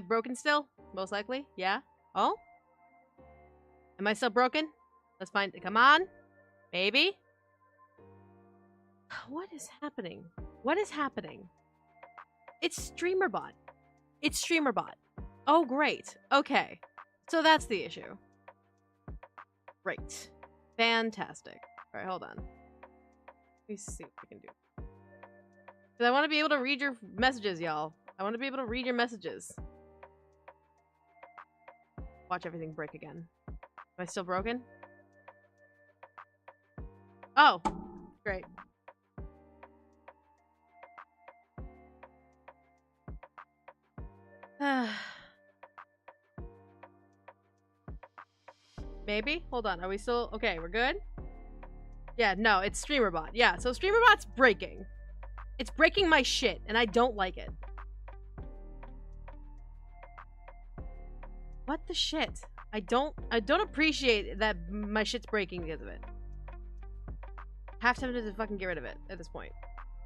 broken still? Most likely. Yeah. Oh? Am I still broken? Let's find... Come on. Maybe? What is happening? What is happening? It's StreamerBot. It's StreamerBot. Oh, great. Okay. So that's the issue. Great. Fantastic. Alright, hold on. Let me see what we can do. Because I want to be able to read your messages, y'all. I want to be able to read your messages. Watch everything break again. Am I still broken? Oh! Great. Maybe? Hold on. Are we still... Okay, we're good? Yeah, no, it's StreamerBot. Yeah, so StreamerBot's breaking. It's breaking my shit, and I don't like it. What the shit? I don't appreciate that my shit's breaking because of it. Half tempted to fucking get rid of it at this point.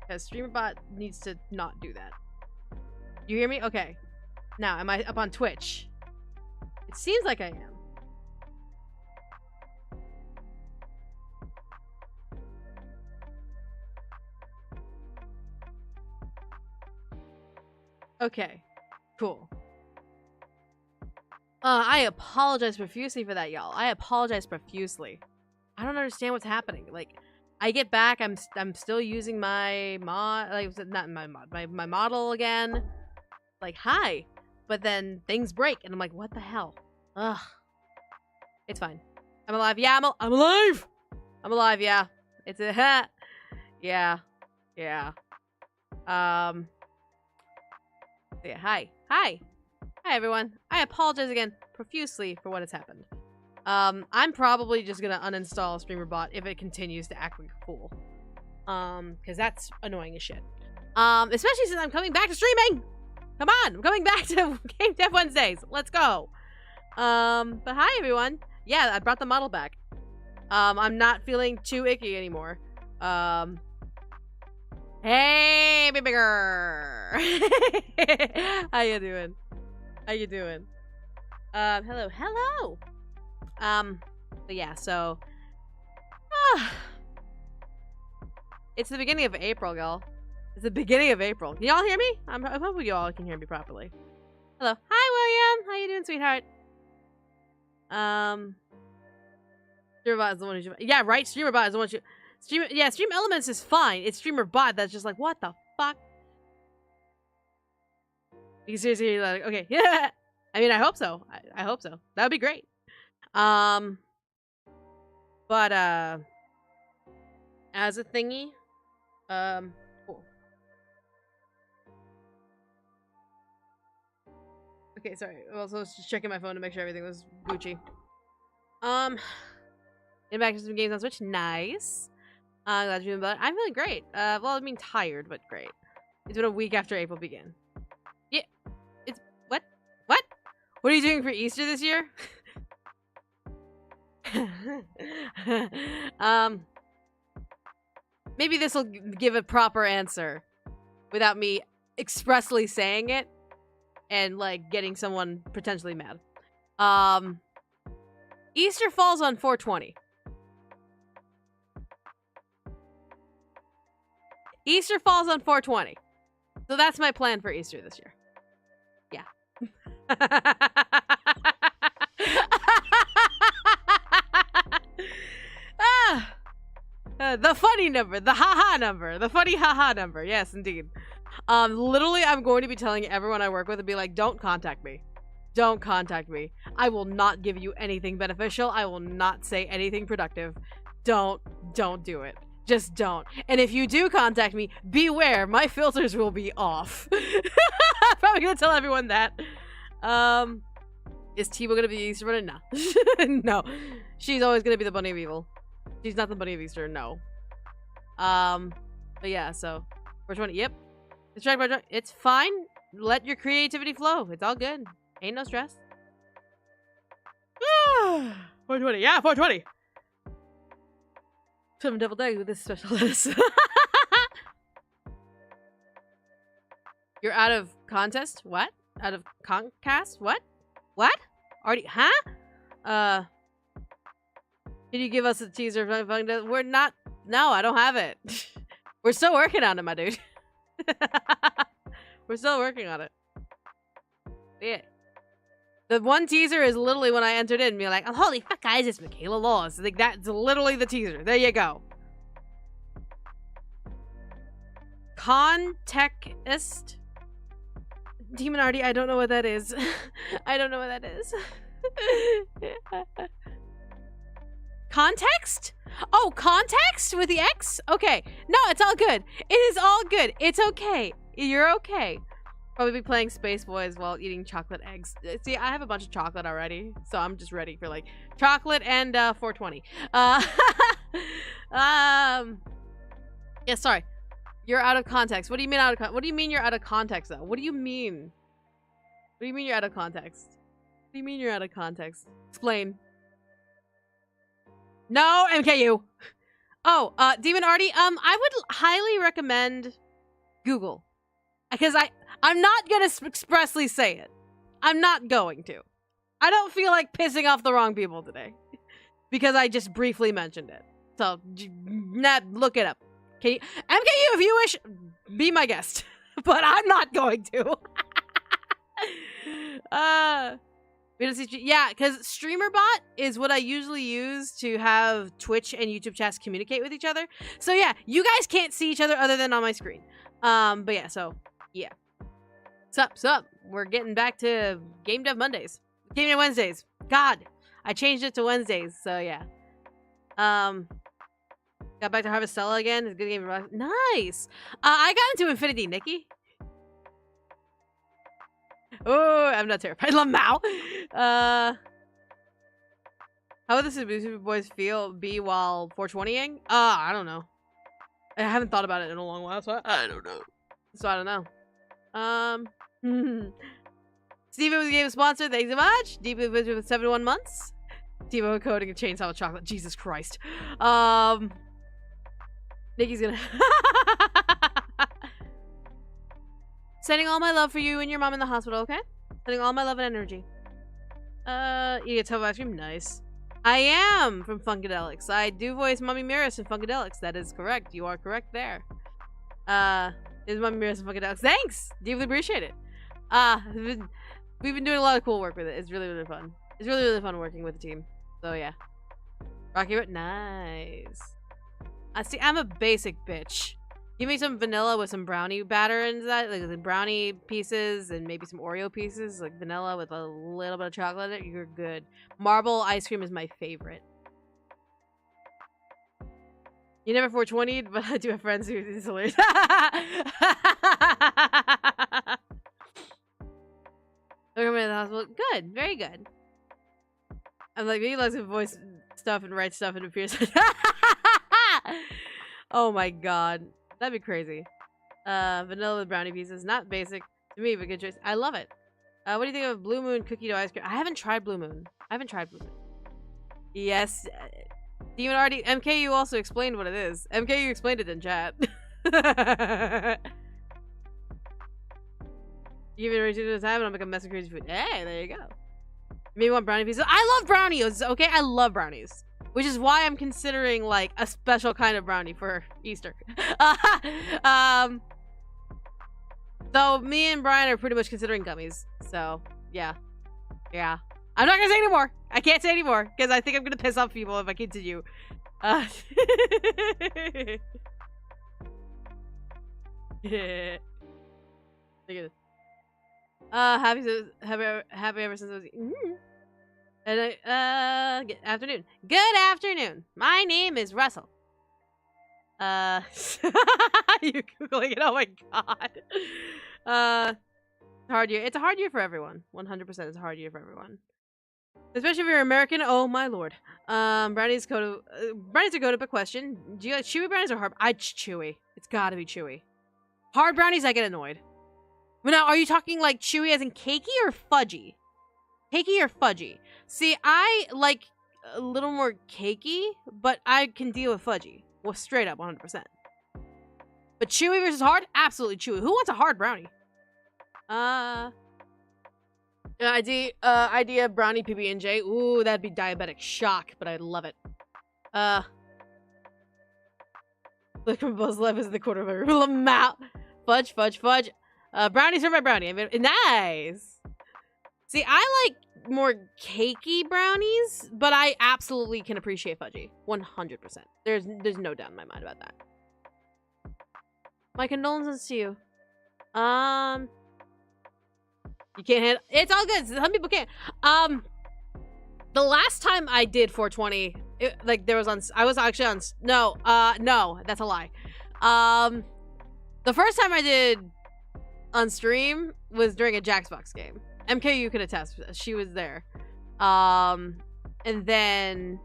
Because StreamerBot needs to not do that. You hear me? Okay. Now, am I up on Twitch? It seems like I am. Okay. Cool. I apologize profusely for that, y'all. I apologize profusely. I don't understand what's happening. Like, I get back, I'm still using my mod, like, not my mod, my model again. Like, hi. But then things break, and I'm like, what the hell? Ugh. It's fine. I'm alive. Yeah, I'm alive! I'm alive, yeah. It's a yeah. Yeah. Yeah, hi. Hi. Hi, everyone. I apologize again profusely for what has happened. I'm probably just gonna uninstall StreamerBot if it continues to act like a fool. Because that's annoying as shit. Especially since I'm coming back to streaming! Come on! I'm coming back to Game Dev Wednesdays! Let's go! But hi, everyone! Yeah, I brought the model back. I'm not feeling too icky anymore. Hey, baby girl! How you doing? How you doing? Hello, hello! But yeah, so... it's the beginning of April, y'all. It's the beginning of April. Can y'all hear me? I'm hoping you all can hear me properly. Hello. Hi, William! How you doing, sweetheart? StreamerBot is the one who... Yeah, right? StreamerBot is the one who... Yeah, Stream Elements is fine. It's StreamerBot that's just like, what the fuck? You seriously like, okay, yeah. I mean, I hope so. I hope so. That would be great. But as a thingy, cool. Okay, sorry. Also, just checking my phone to make sure everything was Gucci. Getting back to some games on Switch. Nice. Glad you're doing better. I'm feeling great. Well, I mean tired, but great. It's been a week after April began. Yeah. It's... What? What? What are you doing for Easter this year? Maybe this will give a proper answer without me expressly saying it and, like, getting someone potentially mad. Easter falls on 420. Easter falls on 420. So that's my plan for Easter this year. Yeah. The funny number. The haha number. The funny haha number. Yes, indeed. Literally, I'm going to be telling everyone I work with and be like, don't contact me. Don't contact me. I will not give you anything beneficial. I will not say anything productive. Don't do it. Just don't. And if you do contact me, beware, my filters will be off. I'm probably gonna tell everyone that. Is Tiba gonna be the Easter Bunny? No. No. She's always gonna be the Bunny of Evil. She's not the Bunny of Easter, no. But yeah, so 420, yep. It's fine. Let your creativity flow. It's all good. Ain't no stress. 420, yeah, 420. 7 deviled egg with this special lettuce. You're out of contest? What? Out of Concast? What? What? Already? Huh? Can you give us a teaser? We're not. No, I don't have it. We're still working on it, my dude. We're still working on it. Yeah. The one teaser is literally when I entered in and be like, oh, holy fuck, guys, it's Michaela Laws. Like, that's literally the teaser. There you go. Context? Demon Artie, I don't know what that is. I don't know what that is. Context? Oh, context with the X? Okay. No, it's all good. It is all good. It's okay. You're okay. Probably be playing Space Boys while eating chocolate eggs. See, I have a bunch of chocolate already, so I'm just ready for like chocolate and 420. Yeah, sorry. You're out of context. What do you mean out of what do you mean you're out of context though? What do you mean? What do you mean you're out of context? What do you mean you're out of context? Explain. No, MKU. Oh, Demon Artie, I would highly recommend Google. Because I'm not gonna expressly say it. I'm not going to. I don't feel like pissing off the wrong people today. Because I just briefly mentioned it. So, look it up. Okay, MKU, if you wish, be my guest. But I'm not going to. We don't see. Yeah, because StreamerBot is what I usually use to have Twitch and YouTube chats communicate with each other. So yeah, you guys can't see each other other than on my screen. But yeah, so yeah. Sup. We're getting back to Game Dev Mondays. Game Dev Wednesdays. God, I changed it to Wednesdays. So yeah. Got back to Harvestella again. It's a good game. Nice. I got into Infinity, Nikki. Oh, I'm not terrified. Lamau. How would the Super Boys be while 420ing? I don't know. I haven't thought about it in a long while, so I don't know. Steven was the game sponsor. Thanks so much. Deeply with 71 months. Devo coding a chainsaw with chocolate. Jesus Christ. Nikki's gonna sending all my love for you and your mom in the hospital, okay? Sending all my love and energy. You get tough ice cream? Nice. I am from Funkadelics. I do voice Mommy Miris in Funkadelics. That is correct. You are correct there. Is Mommy Miris in Funkadelics. Thanks! Deeply appreciate it. We've been doing a lot of cool work with it. It's really, really fun. It's really, really fun working with the team. So, yeah. Rocky Road. Nice. See, I'm a basic bitch. Give me some vanilla with some brownie batter and that, like the brownie pieces and maybe some Oreo pieces, like vanilla with a little bit of chocolate in it. You're good. Marble ice cream is my favorite. You never 420'd, but I do have friends who is hilarious. Look at me in the hospital. Good, very good. I'm like, he likes to voice stuff and write stuff and appears. Oh my god. That'd be crazy. Vanilla with brownie pieces. Not basic to me, but good choice. I love it. What do you think of Blue Moon cookie dough ice cream? I haven't tried Blue Moon. Yes. Demon Artie. MKU also explained what it is. MKU explained it in chat. You give it a reason to the time and I'll make a mess of crazy food. Hey, there you go. Maybe want brownie pieces. I love brownies, okay? I love brownies. Which is why I'm considering, like, a special kind of brownie for Easter. So, me and Brian are pretty much considering gummies. So, yeah. Yeah. I'm not gonna say anymore. I can't say anymore, because I think I'm gonna piss off people if I continue. Yeah. Look at this. Happy ever since I was... And good afternoon. Good afternoon. My name is Russell. You Googling it? Oh my god. Hard year. It's a hard year for everyone. 100% it's a hard year for everyone. Especially if you're American. Oh my lord. Brownies are good, but question. Do you like chewy brownies or hard? Chewy. It's gotta be chewy. Hard brownies, I get annoyed. But now, are you talking like chewy as in cakey or fudgy? Cakey or fudgy? See, I like a little more cakey, but I can deal with fudgy. Well, straight up, 100%. But chewy versus hard? Absolutely chewy. Who wants a hard brownie? Idea brownie PB&J. Ooh, that'd be diabetic shock, but I'd love it. Look from Buzz Life is the quarter of a mouth. Fudge, fudge, fudge. Brownies are my brownie. I mean, nice. See, I like more cakey brownies, but I absolutely can appreciate fudgy. 100%. There's no doubt in my mind about that. My condolences to you. You can't handle. It's all good. Some people can't. The last time I did 420, there was on. I was actually on. No, no, that's a lie. The first time I did on stream was during a Jackbox game. MKU could attest. She was there. And then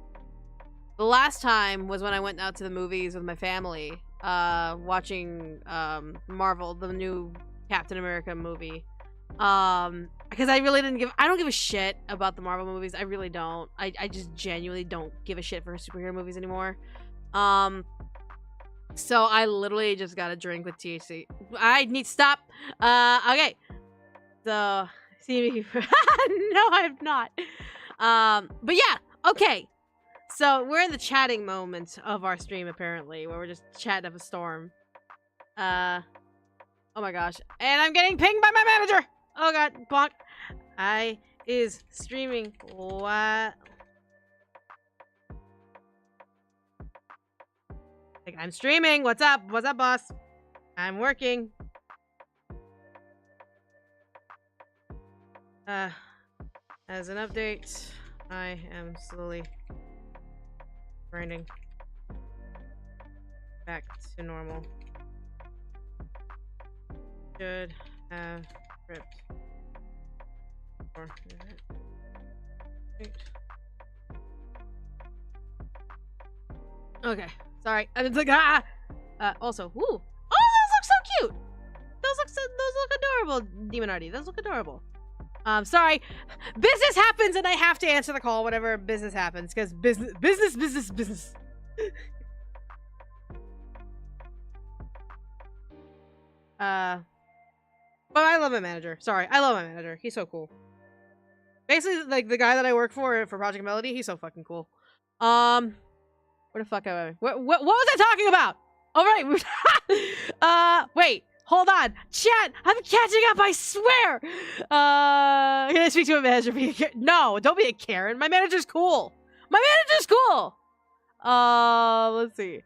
the last time was when I went out to the movies with my family, watching Marvel, the new Captain America movie. Because I don't give a shit about the Marvel movies. I really don't. I just genuinely don't give a shit for superhero movies anymore. So I literally just got a drink with THC. I need to stop. Okay. So, see me. No, I'm not. But yeah, okay. So we're in the chatting moment of our stream, apparently, where we're just chatting up a storm. Oh my gosh. And I'm getting pinged by my manager! Oh god, bonk. I is streaming. What? Like, I'm streaming. What's up? What's up, boss? I'm working. As an update, I am slowly grinding back to normal. Should have ripped. Or okay, sorry. I was like, ah. Also, ooh. Oh, those look so cute. Those look adorable, Demonarty. Those look adorable. Sorry. Business happens, and I have to answer the call whenever business happens, because business. But I love my manager. Sorry, I love my manager. He's so cool. Basically, like, the guy that I work for Project Melody, he's so fucking cool. Where the fuck am I? What was I talking about? All right. Wait. Hold on. Chat, I'm catching up, I swear! Can I speak to a manager? No, don't be a Karen. My manager's cool. My manager's cool! Let's see.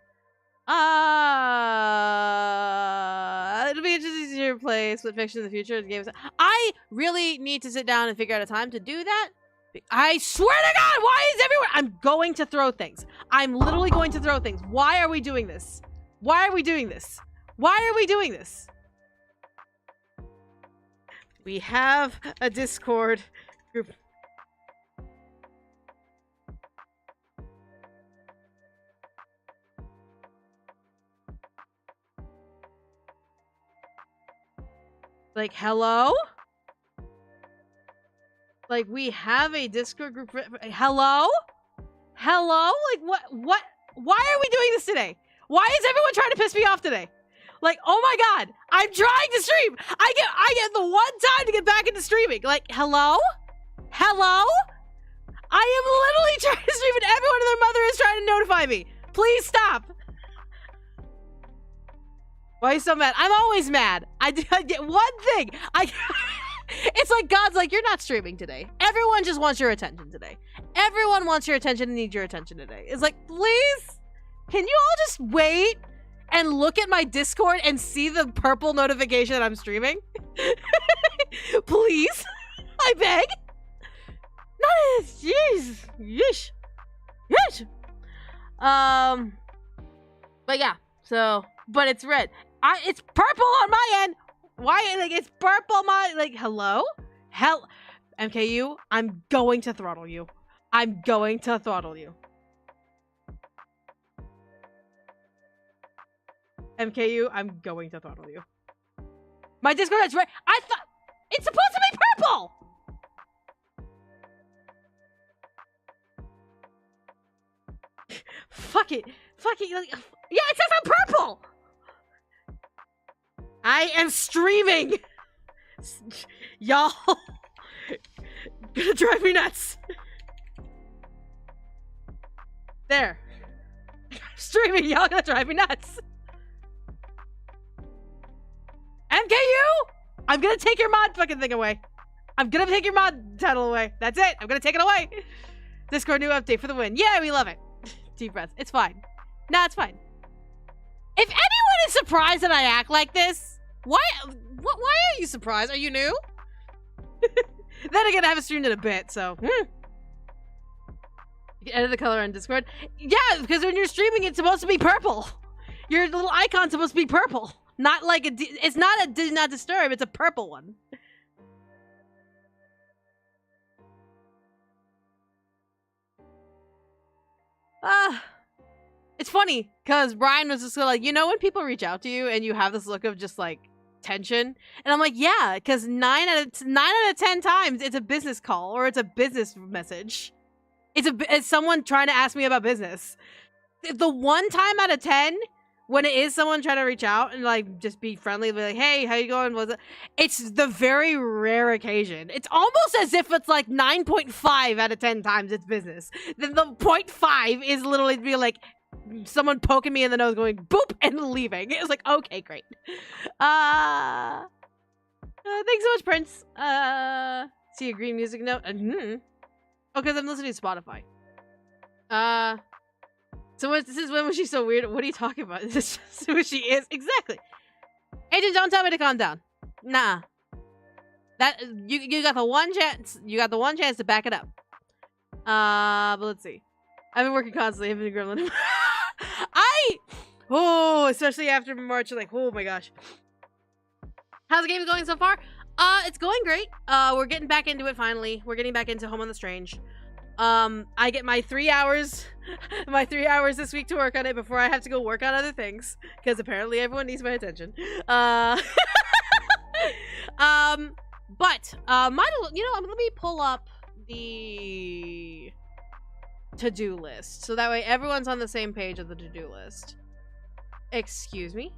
It'll be interesting to hear play split fiction in the future. Games. I really need to sit down and figure out a time to do that. I swear to God, why is everyone? I'm going to throw things. I'm literally going to throw things. Why are we doing this? Why are we doing this? Why are we doing this? We have a Discord group. Like, hello? Like, we have a Discord group. Hello? Hello? Like, what? Why are we doing this today? Why is everyone trying to piss me off today? Like, oh my God, I'm trying to stream. I get the one time to get back into streaming. Like, hello? Hello? I am literally trying to stream and everyone and their mother is trying to notify me. Please stop. Why are you so mad? I'm always mad. I get one thing. It's like God's like, you're not streaming today. Everyone just wants your attention today. Everyone wants your attention and needs your attention today. It's like, please, can you all just wait and look at my Discord and see the purple notification that I'm streaming? Please, I beg. Not jeez, yeesh, yeesh. But yeah. So, but it's red. It's purple on my end. Why? Like, it's purple. Hello? MKU, I'm going to throttle you. I'm going to throttle you. MKU, I'm going to throttle you. My Discord is red. I thought it's supposed to be purple. Fuck it. Fuck it. Yeah, it says I'm purple. I am streaming. Y'all. Gonna drive me nuts. There. Streaming, y'all gonna drive me nuts. MKU! I'm gonna take your mod fucking thing away. I'm gonna take your mod title away. That's it. I'm gonna take it away. Discord new update for the win. Yeah, we love it. Deep breath. It's fine. Nah, it's fine. If anyone is surprised that I act like this, why are you surprised? Are you new? Then again, I haven't streamed in a bit, so. You can edit the color on Discord. Yeah, because when you're streaming, it's supposed to be purple. Your little icon's supposed to be purple. Not like it's not a do not disturb, it's a purple one. It's funny, because Brian was just like, you know when people reach out to you and you have this look of just like tension? And I'm like, yeah, because 9 out of 10 times it's a business call or it's a business message. It's someone trying to ask me about business. The one time out of 10 when it is someone trying to reach out and like just be friendly, be like, hey, how you going? It's the very rare occasion. It's almost as if it's like 9.5 out of 10 times it's business. Then the 0.5 is literally be like someone poking me in the nose going boop and leaving. It was like, okay, great. Thanks so much, Prince. See a green music note? Oh, because I'm listening to Spotify. So this is when was she so weird? What are you talking about? Is this just who she is? Exactly. Agent, don't tell me to calm down. Nah. That you got the one chance. You got the one chance to back it up. But let's see. I've been working constantly. I've been gremlin. Especially after March, like, oh my gosh. How's the game going so far? It's going great. We're getting back into it finally. We're getting back into Home on the Strange. I get my 3 hours, this week to work on it before I have to go work on other things, because apparently everyone needs my attention. Let me pull up the to-do list, so that way everyone's on the same page of the to-do list. Excuse me?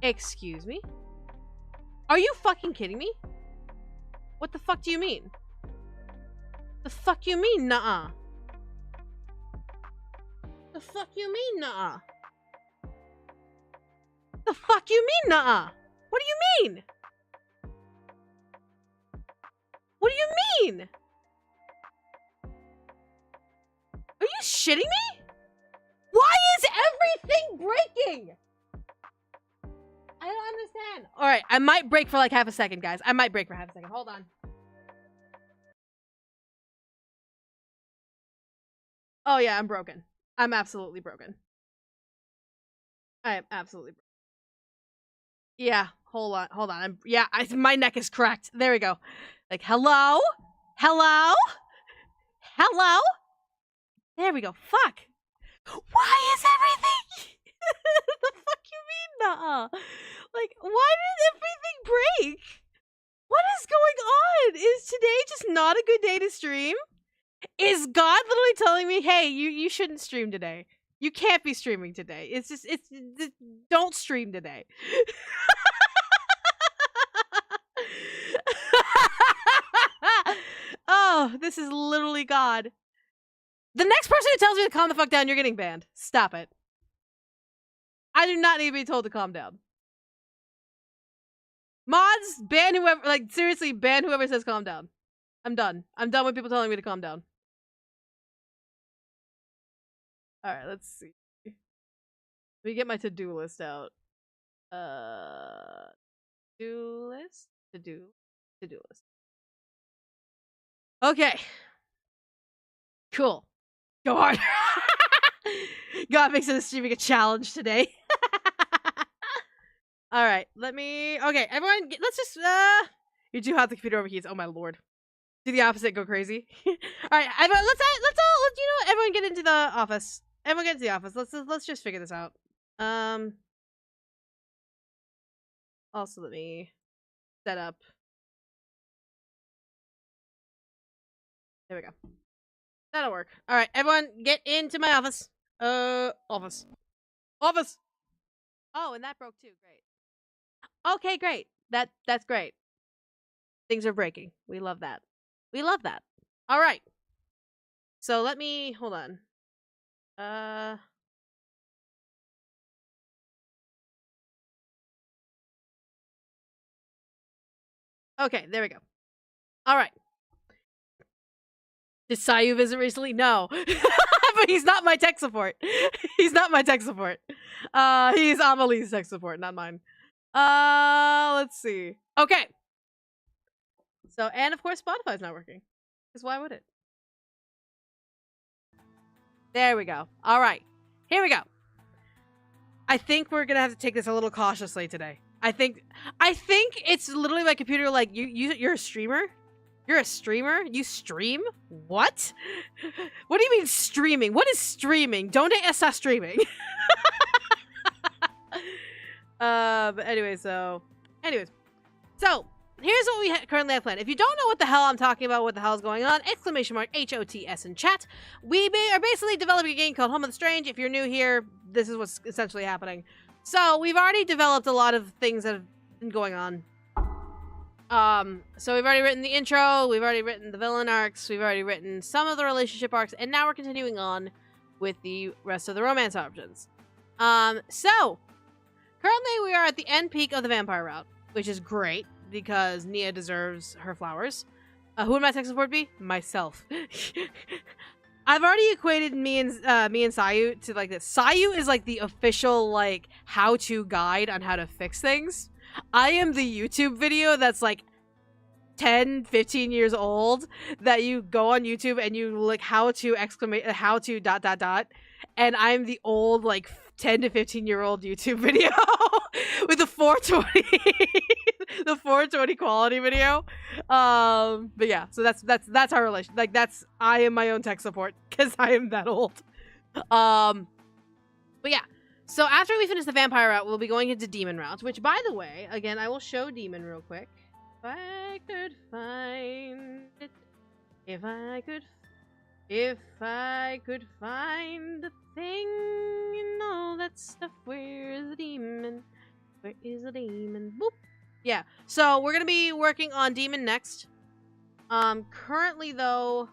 Excuse me? Are you fucking kidding me? What the fuck do you mean? The fuck you mean, nuh-uh? The fuck you mean, nuh-uh? The fuck you mean, nuh-uh? What do you mean? What do you mean? Are you shitting me? Why is everything breaking? I don't understand. All right, I might break for like half a second, guys. I might break for half a second. Hold on. Oh yeah, I'm broken. I'm absolutely broken. I am absolutely broken. Yeah, hold on. My neck is cracked. There we go. Like, hello? Hello? Hello? There we go. Fuck. Why is everything? The fuck you mean, nuh-uh? Like, why did everything break? What is going on? Is today just not a good day to stream? Is God literally telling me, hey, you shouldn't stream today? You can't be streaming today. It's don't stream today. Oh, this is literally God. The next person who tells me to calm the fuck down, you're getting banned. Stop it. I do not need to be told to calm down. Mods, ban whoever, like, seriously, ban whoever says calm down. I'm done. I'm done with people telling me to calm down. Alright, let's see. Let me get my to-do list out. To-do list? To-do list. Okay. Cool. Go hard. God makes it streaming a challenge today. Alright, okay, everyone, let's just, you're too hot, the computer overheats. Oh my lord. Do the opposite, go crazy. Alright, everyone, everyone get into the office. Everyone get into the office. Let's just figure this out. Also, let me set up. There we go. That'll work. Alright, everyone, get into my office. Office. Office! Oh, and that broke too. Great. Okay, great. That's great. Things are breaking. We love that. We love that. All right. So let me hold on. Okay, there we go. All right. Did Sayu visit recently? No. But he's not my tech support. He's not my tech support. He's Amelie's tech support, not mine. Let's see. Okay. So, and of course Spotify's not working. Because why would it? There we go. All right. Here we go. I think we're gonna have to take this a little cautiously today. I think it's literally my computer like you're a streamer? You're a streamer? You stream? What? What do you mean streaming? What is streaming? Don't stop streaming. But anyways, so here's what we currently have planned. If you don't know what the hell I'm talking about, what the hell is going on, exclamation mark HOTS in chat. We are basically developing a game called Home of the Strange. If you're new here, this is what's essentially happening. So we've already developed a lot of things that have been going on. So we've already written the intro, we've already written the villain arcs, we've already written some of the relationship arcs, and now we're continuing on with the rest of the romance options. So currently we are at the end peak of the vampire route, which is great because Nia deserves her flowers. Who would my tech support be? Myself. I've already equated me and Sayu to like this. Sayu is like the official like how-to guide on how to fix things. I am the YouTube video that's like 10, 15 years old that you go on YouTube and you like how to and I'm the old like 10 to 15-year-old YouTube video with the 420 the 420 quality video. But yeah, so that's our relation. Like I am my own tech support because I am that old. But yeah. So after we finish the vampire route, we'll be going into demon routes, which, by the way, again, I will show demon real quick. If I could find it. If I could find the thing and all that stuff. Where is the demon? Where is the demon? Boop. Yeah. So we're going to be working on demon next. Currently, though...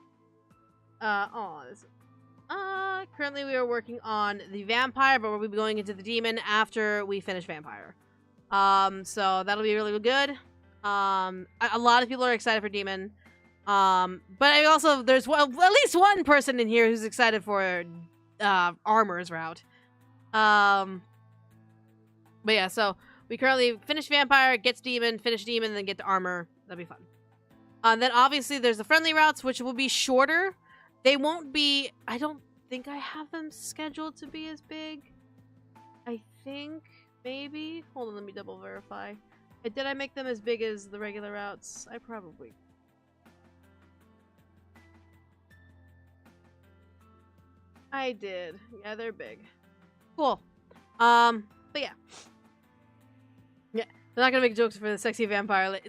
currently we are working on the vampire, but we'll be going into the demon after we finish vampire. So that'll be really, really good. A lot of people are excited for demon. But I also, there's at least one person in here who's excited for, armor's route. But yeah, so we currently finish vampire, gets demon, finish demon, then get to armor. That'll be fun. Then obviously there's the friendly routes, which will be shorter. They won't be... I don't think I have them scheduled to be as big. I think, maybe. Hold on, let me double verify. Did I make them as big as the regular routes? I probably... I did. Yeah, they're big. Cool. But yeah. Yeah, they're not gonna make jokes for the sexy vampire.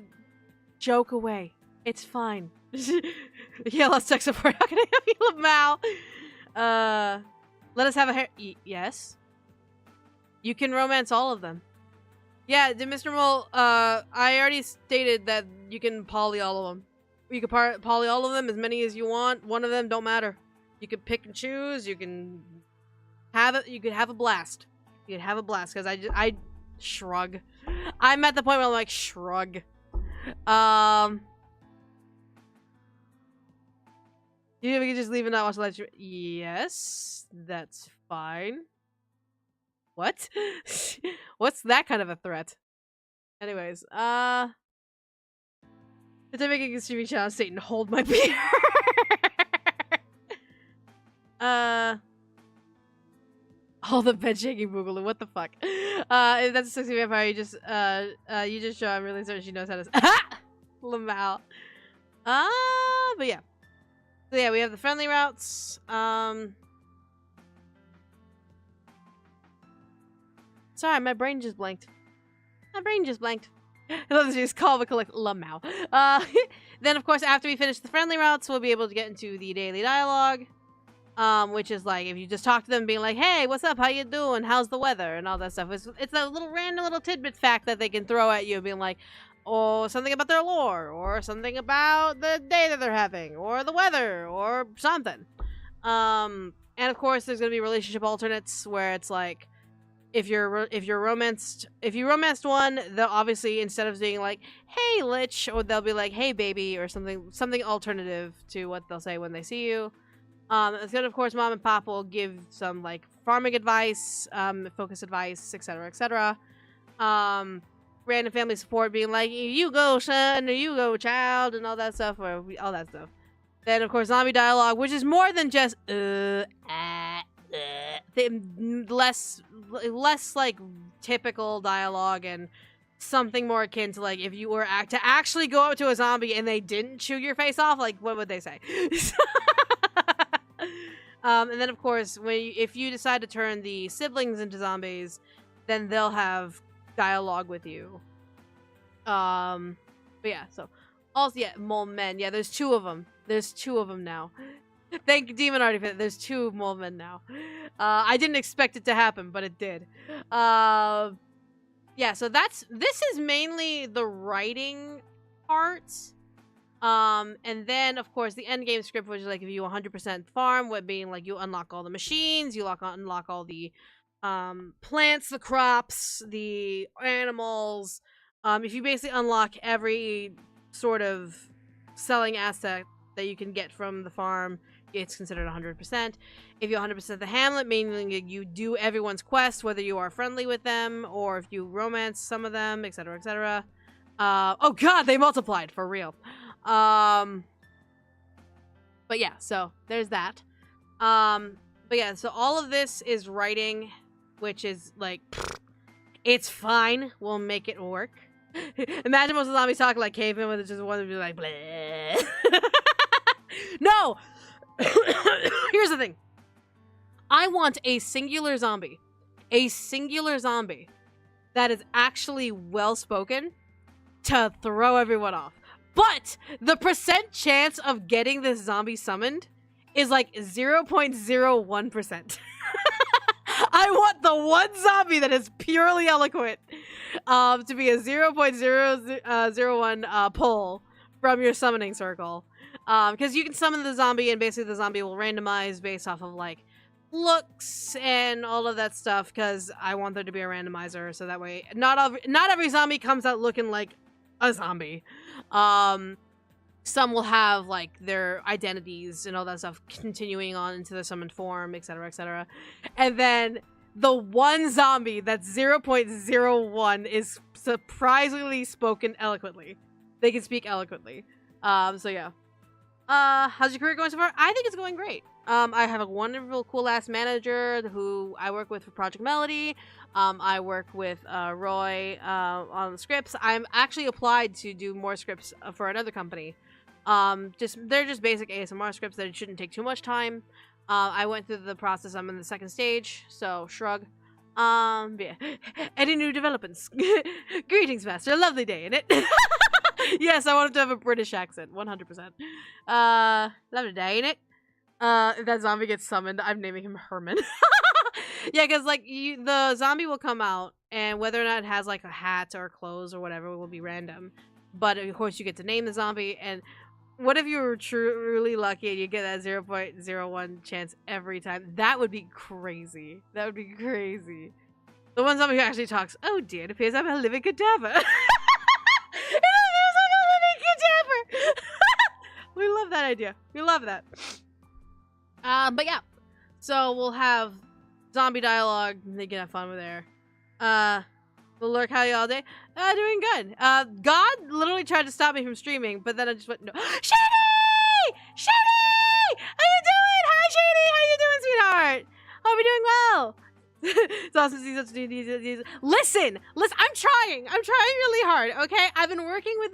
Joke away. It's fine. Yeah, let's text support. How can I help you, Lamau? Let us have a hair. Yes. You can romance all of them. Yeah, Mr. Mole, I already stated that you can poly all of them. You can poly all of them, as many as you want. One of them don't matter. You can pick and choose. You can have it. You could have a blast. You could have a blast, because I shrug. I'm at the point where I'm like, shrug. You can just leave and not watch the live stream. Yes, that's fine. What? What's that kind of a threat? Anyways, if I'm making a streaming channel, Satan, hold my beer. All the bed shaking boogaloo. What the fuck? If that's a sexy vampire, you just show. I'm really certain she knows how to. Lamau. But yeah. So yeah, we have the friendly routes. Sorry, my brain just blanked. My brain just blanked. I love this just call but collect Lamau. Then of course after we finish the friendly routes, we'll be able to get into the daily dialogue. Which is like if you just talk to them being like, hey, what's up? How you doing? How's the weather? And all that stuff. It's a little random little tidbit fact that they can throw at you being like, or something about their lore, or something about the day that they're having, or the weather, or something. And of course, there's gonna be relationship alternates where it's like, if you romanced one, they'll obviously, instead of being like, "Hey, Lich," or they'll be like, "Hey, baby," or something alternative to what they'll say when they see you. Then of course, mom and pop will give some like farming advice, focus advice, etc., etc. Random family support being like, "You go, son," or "You go, child," and all that stuff, or all that stuff. Then of course, zombie dialogue, which is more than just less like typical dialogue and something more akin to like if you were to actually go up to a zombie and they didn't chew your face off, like what would they say? And then of course, if you decide to turn the siblings into zombies, then they'll have dialogue with you. But yeah, so also, yeah, mole men. Yeah, there's 2 of them. There's 2 of them now. Thank Demon Artifact. There's 2 mole men now. I didn't expect it to happen, but it did. Yeah, so this is mainly the writing part. And then of course the end game script, which is like if you 100% farm, what being like you unlock all the machines, you unlock all the plants, the crops, the animals. If you basically unlock every sort of selling asset that you can get from the farm, it's considered 100%. If you 100% the hamlet, meaning you do everyone's quest, whether you are friendly with them or if you romance some of them, etc., etc. Oh god, they multiplied for real. But yeah, so there's that. But yeah, so all of this is writing, which is like, it's fine. We'll make it work. Imagine most of the zombies talking like cavemen, with just one to be like, bleh. No! Here's the thing. I want a singular zombie. A singular zombie that is actually well-spoken to throw everyone off. But the % chance of getting this zombie summoned is like 0.01%. I want the one zombie that is purely eloquent to be a 0.001 pull from your summoning circle. Because you can summon the zombie and basically the zombie will randomize based off of like looks and all of that stuff, because I want there to be a randomizer so that way not every zombie comes out looking like a zombie. Some will have like their identities and all that stuff continuing on into the summoned form, etc., etc. And then the one zombie that's 0.01 is surprisingly spoken eloquently. They can speak eloquently. So yeah. How's your career going so far? I think it's going great. I have a wonderful, cool-ass manager who I work with for Project Melody. I work with Roy on the scripts. I'm actually applied to do more scripts for another company. They're just basic ASMR scripts that shouldn't take too much time. I went through the process. I'm in the 2nd stage, so shrug. Yeah. Any new developments? Greetings, Master. A lovely day, innit? Yes, I wanted to have a British accent, 100%. Lovely day, innit? If that zombie gets summoned, I'm naming him Herman. Yeah, because like the zombie will come out, and whether or not it has like a hat or clothes or whatever will be random. But of course, you get to name the zombie. And what if you were truly lucky and you get that 0.01 chance every time? That would be crazy. That would be crazy. The one zombie who actually talks. Oh dear, it appears I'm a living cadaver. We love that idea. We love that. But yeah. So we'll have zombie dialogue. They can have fun with there. We'll lurk how you all day. Doing good. God literally tried to stop me from streaming, but then I just went, no. Shady! Shady! How you doing? Hi, Shady! How you doing, sweetheart? Hope you're doing well. It's awesome to see such these. Listen, I'm trying really hard, okay? I've been working with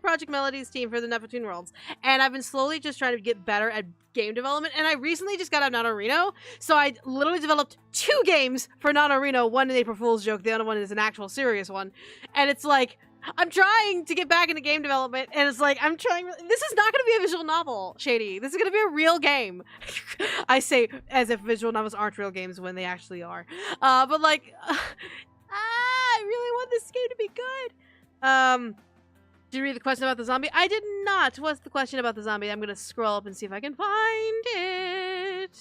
Project Melody's team for the Neptune Worlds, and I've been slowly just trying to get better at game development, and I recently just got out of NaNoRino, so I literally developed 2 games for NaNoRino, one an April Fool's joke, the other one is an actual serious one, and it's like, I'm trying to get back into game development, and it's like, this is not going to be a visual novel, Shady. This is going to be a real game. I say as if visual novels aren't real games when they actually are. But like, I really want this game to be good. Did you read the question about the zombie? I did not. What's the question about the zombie? I'm gonna scroll up and see if I can find it.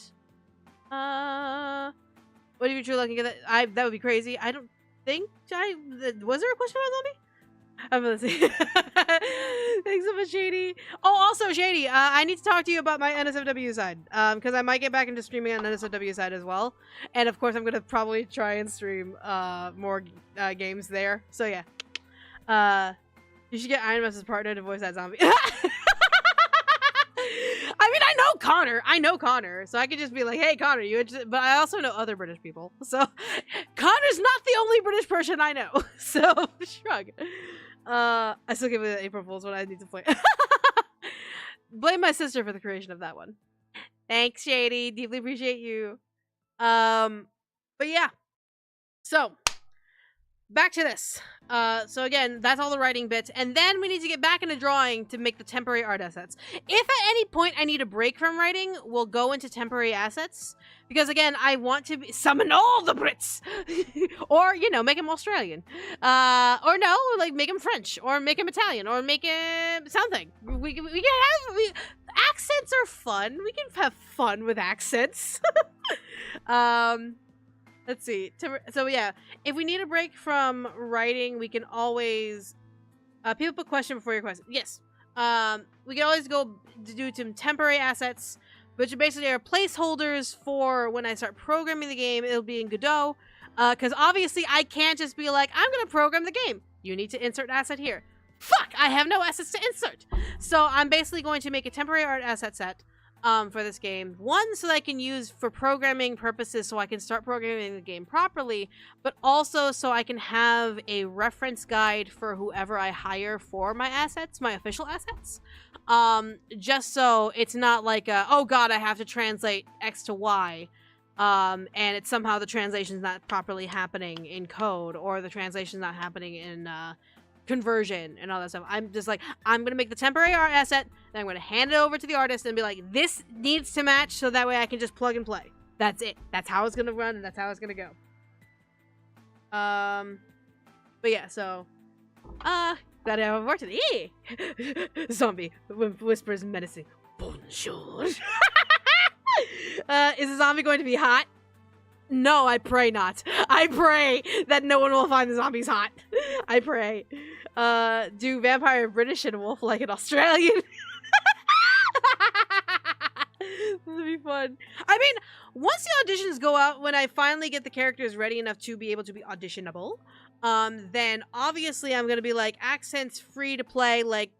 What if you're looking at that? That would be crazy. I don't think was there a question about zombie? I'm gonna see. Thanks so much, Shady. Oh, also, Shady, I need to talk to you about my NSFW side. Because I might get back into streaming on NSFW side as well. And of course, I'm gonna probably try and stream more games there. So yeah. You should get Iron Man's partner to voice that zombie. I mean, I know Connor, so I could just be like, hey, Connor, you interested? But I also know other British people, so Connor's not the only British person I know, so shrug. I still give it April Fool's when I need to play. Blame my sister for the creation of that one. Thanks, Shady. Deeply appreciate you. But yeah. So, back to this. So again, that's all the writing bits. And then we need to get back into drawing to make the temporary art assets. If at any point I need a break from writing, we'll go into temporary assets. Because again, I want to summon all the Brits! Or, you know, make them Australian. Or no, like make them French. Or make them Italian. Or make them something. We can have... accents are fun. We can have fun with accents. Let's see. So yeah, if we need a break from writing, we can always... people put question before your question. Yes. We can always go to do some temporary assets, which basically are placeholders for when I start programming the game. It'll be in Godot. Because obviously I can't just be like, I'm going to program the game. You need to insert asset here. Fuck! I have no assets to insert. So I'm basically going to make a temporary art asset set. For this game. One, so that I can use for programming purposes so I can start programming the game properly, but also so I can have a reference guide for whoever I hire for my assets, my official assets. Just so it's not like, oh god, I have to translate X to Y, and it's somehow the translation's not properly happening in code, or the translation's not happening in, conversion and all that stuff. I'm just like, I'm gonna make the temporary art asset, then I'm gonna hand it over to the artist and be like, this needs to match, so that way I can just plug and play. That's it. That's how it's gonna run, and that's how it's gonna go. But yeah, so glad I have worked it. Zombie whispers menacing. Bonjour. Is the zombie going to be hot? No, I pray not. I pray that no one will find the zombies hot. I pray. Do vampire British and wolf like an Australian? This would be fun. I mean, once the auditions go out, when I finally get the characters ready enough to be able to be auditionable, then obviously I'm gonna be like, accents free to play, like,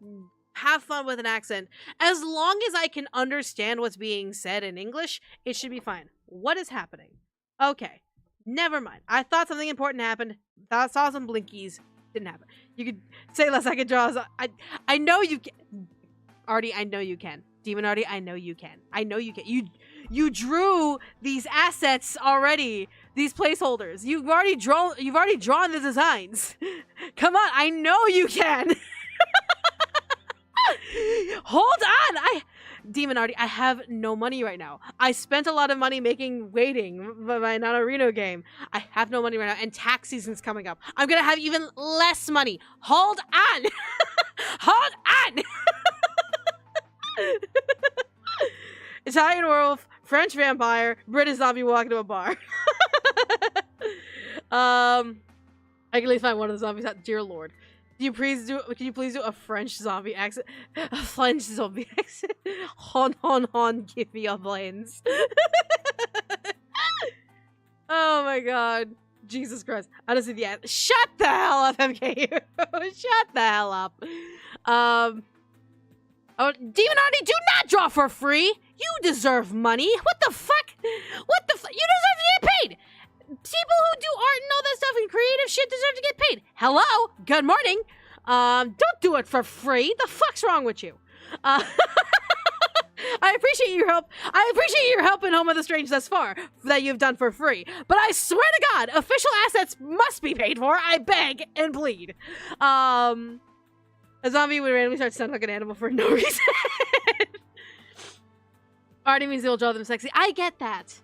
have fun with an accent. As long as I can understand what's being said in English, it should be fine. What is happening? Okay, never mind. I thought something important happened. Saw some blinkies. Didn't happen. You could say less. I could draw. I know you can. Artie, I know you can. Demon Artie, I know you can. I know you can. You drew these assets already. These placeholders. You've already drawn the designs. Come on, I know you can. Hold on. Demon Artie, I have no money right now. I spent a lot of money making Waiting, my Nanarino game. I have no money right now, and tax season's coming up. I'm gonna have even less money. Hold on! Hold on! Italian werewolf, French vampire, British zombie walking to a bar. I can at least find one of the zombies. Dear Lord. Can you please do a French zombie accent? A French zombie accent? Hon, give me your brains. Oh my god. Jesus Christ. I don't see the ad. Shut the hell up, MKU. Shut the hell up. Oh, Demon Artie, do not draw for free. You deserve money. What the fuck? What the fuck? You deserve to get paid. People who do art and all that stuff and creative shit deserve to get paid. Hello? Good morning. Don't do it for free. The fuck's wrong with you? I appreciate your help. I appreciate your help in Home of the Strange thus far that you've done for free. But I swear to God, official assets must be paid for. I beg and plead. A zombie would randomly start sounding like an animal for no reason. Artie means they'll draw them sexy. I get that.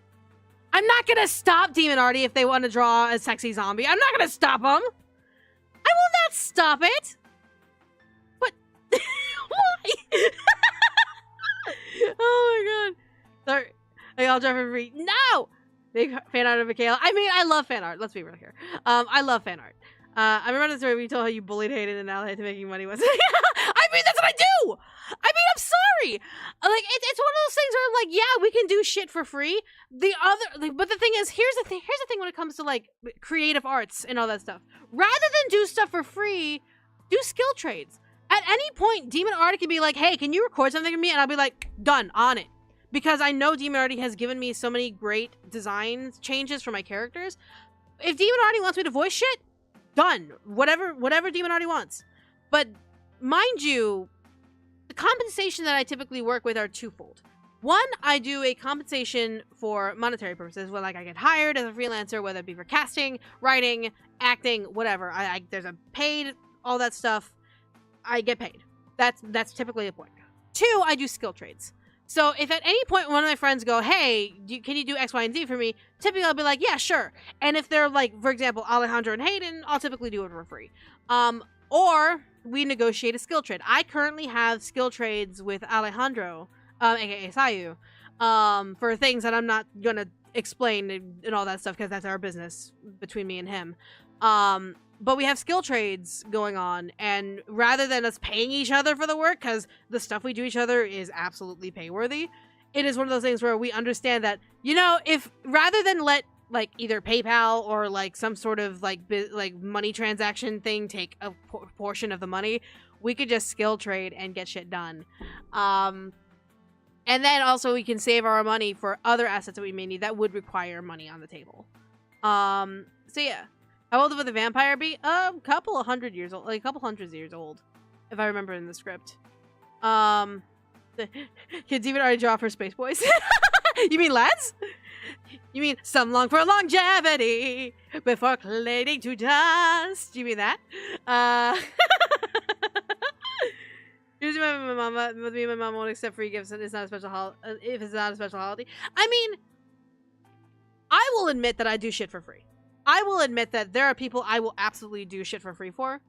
I'm not gonna stop Demon Artie if they want to draw a sexy zombie. I'm not gonna stop them. I will not stop it! What? Why? Oh my god. Sorry. I'll drive for free. No! Big fan art of Michaela. I mean, I love fan art. Let's be real here. I love fan art. I remember the story we told how you bullied Hayden and now Hayden making money was. I mean, that's what I do! I mean, I'm sorry! Like, it's one of those things where I'm like, yeah, we can do shit for free. But the thing is, here's the thing when it comes to, like, creative arts and all that stuff. Rather than do stuff for free, do skill trades. At any point, Demon Artie can be like, hey, can you record something for me? And I'll be like, done, on it. Because I know Demon Artie has given me so many great design changes for my characters. If Demon Artie wants me to voice shit, done. Whatever Demon Artie wants. But mind you, the compensation that I typically work with are twofold. One, I do a compensation for monetary purposes, where like I get hired as a freelancer, whether it be for casting, writing, acting, whatever. There's a paid, all that stuff. I get paid. That's typically the point. Two, I do skill trades. So if at any point one of my friends go, hey, can you do X, Y, and Z for me? Typically I'll be like, yeah, sure. And if they're like, for example, Alejandro and Hayden, I'll typically do it for free. Or we negotiate a skill trade. I currently have skill trades with Alejandro, aka Sayu, for things that I'm not gonna explain and all that stuff because that's our business between me and him. But we have skill trades going on, and rather than us paying each other for the work, because the stuff we do each other is absolutely payworthy, it is one of those things where we understand that, you know, if rather than let like either PayPal or like some sort of like money transaction thing take a portion of the money, we could just skill trade and get shit done. And then also we can save our money for other assets that we may need that would require money on the table. So yeah. How old would the vampire be? A couple of hundred years old. Like a couple hundreds of years old. If I remember in the script. Can Demon already draw for Space Boys? You mean lads? You mean some long for longevity before clanging to dust? You mean that? Usually my mama, with me and my mom won't accept free gifts and it's not a special if it's not a special holiday. I mean, I will admit that I do shit for free. I will admit that there are people I will absolutely do shit for free for.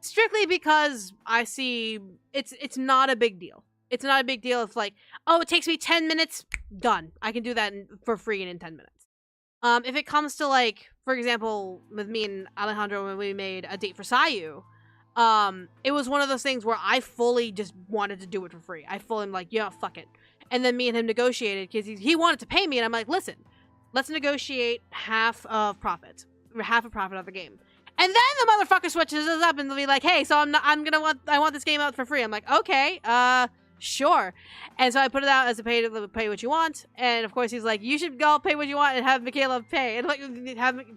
Strictly because I see it's not a big deal. It's not a big deal if like, oh, it takes me 10 minutes, done. I can do that for free in 10 minutes. If it comes to like, for example, with me and Alejandro when we made A Date for Sayu, it was one of those things where I fully just wanted to do it for free. I fully am like, yeah, fuck it. And then me and him negotiated because he wanted to pay me and I'm like, listen, let's negotiate half of profit of the game. And then the motherfucker switches us up and they'll be like, hey, so I want this game out for free. I'm like, okay, sure. And so I put it out as a pay what you want. And of course he's like, you should go pay what you want and have Michaela pay. And like,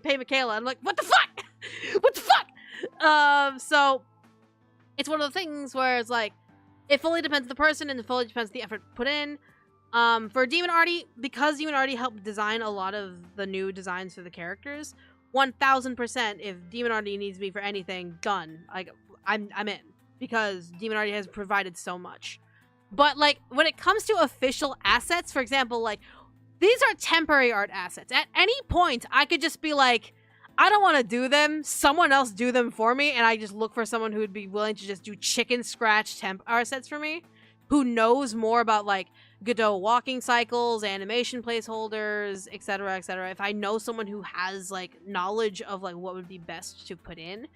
pay Michaela. I'm like, what the fuck? What the fuck? So it's one of the things where it's like, it fully depends on the person and it fully depends on the effort put in. For Demon Artie, because Demon Artie helped design a lot of the new designs for the characters, 1000%, if Demon Artie needs me for anything, done. Like, I'm in. Because Demon Artie has provided so much. But, like, when it comes to official assets, for example, like, these are temporary art assets. At any point, I could just be like, I don't want to do them. Someone else do them for me. And I just look for someone who would be willing to just do chicken scratch temp art sets for me. Who knows more about, like, Godot walking cycles, animation placeholders, etc., etc. If I know someone who has, like, knowledge of, like, what would be best to put in,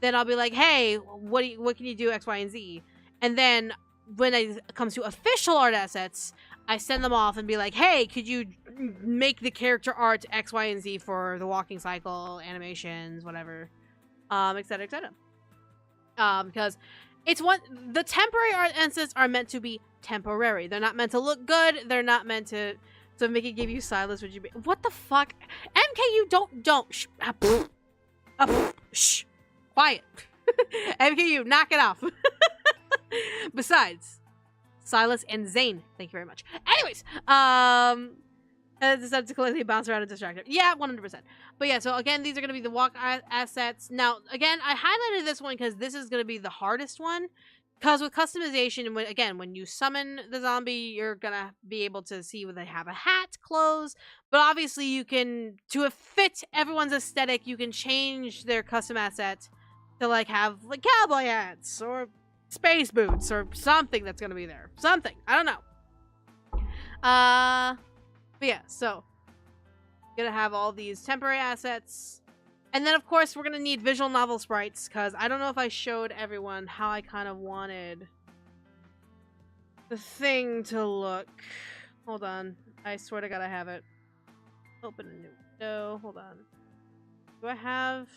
then I'll be like, hey, what can you do X, Y, and Z? And then when it comes to official art assets, I send them off and be like, hey, could you make the character art X, Y, and Z for the walking cycle, animations, whatever, etc., etc. Because it's the temporary art assets are meant to be temporary. They're not meant to look good. They're not meant to make it give you silence. Would you be? What the fuck? MKU, don't. Shh. Shh. Quiet. MKU, knock it off. Besides, Silas and Zane, thank you very much. Anyways, I decided to collectively bounce around and distract her. Yeah, 100%. But yeah, so again, these are going to be the walk assets. Now, again, I highlighted this one because this is going to be the hardest one. Because with customization, when you summon the zombie, you're going to be able to see whether they have a hat, clothes. But obviously, you can, to fit everyone's aesthetic, you can change their custom asset to like have like cowboy hats or space boots or something that's gonna be there. Something. I don't know. But yeah, so gonna have all these temporary assets. And then of course we're gonna need visual novel sprites, because I don't know if I showed everyone how I kind of wanted the thing to look. Hold on. I swear to God I have it. Open a new window. Hold on. Do I have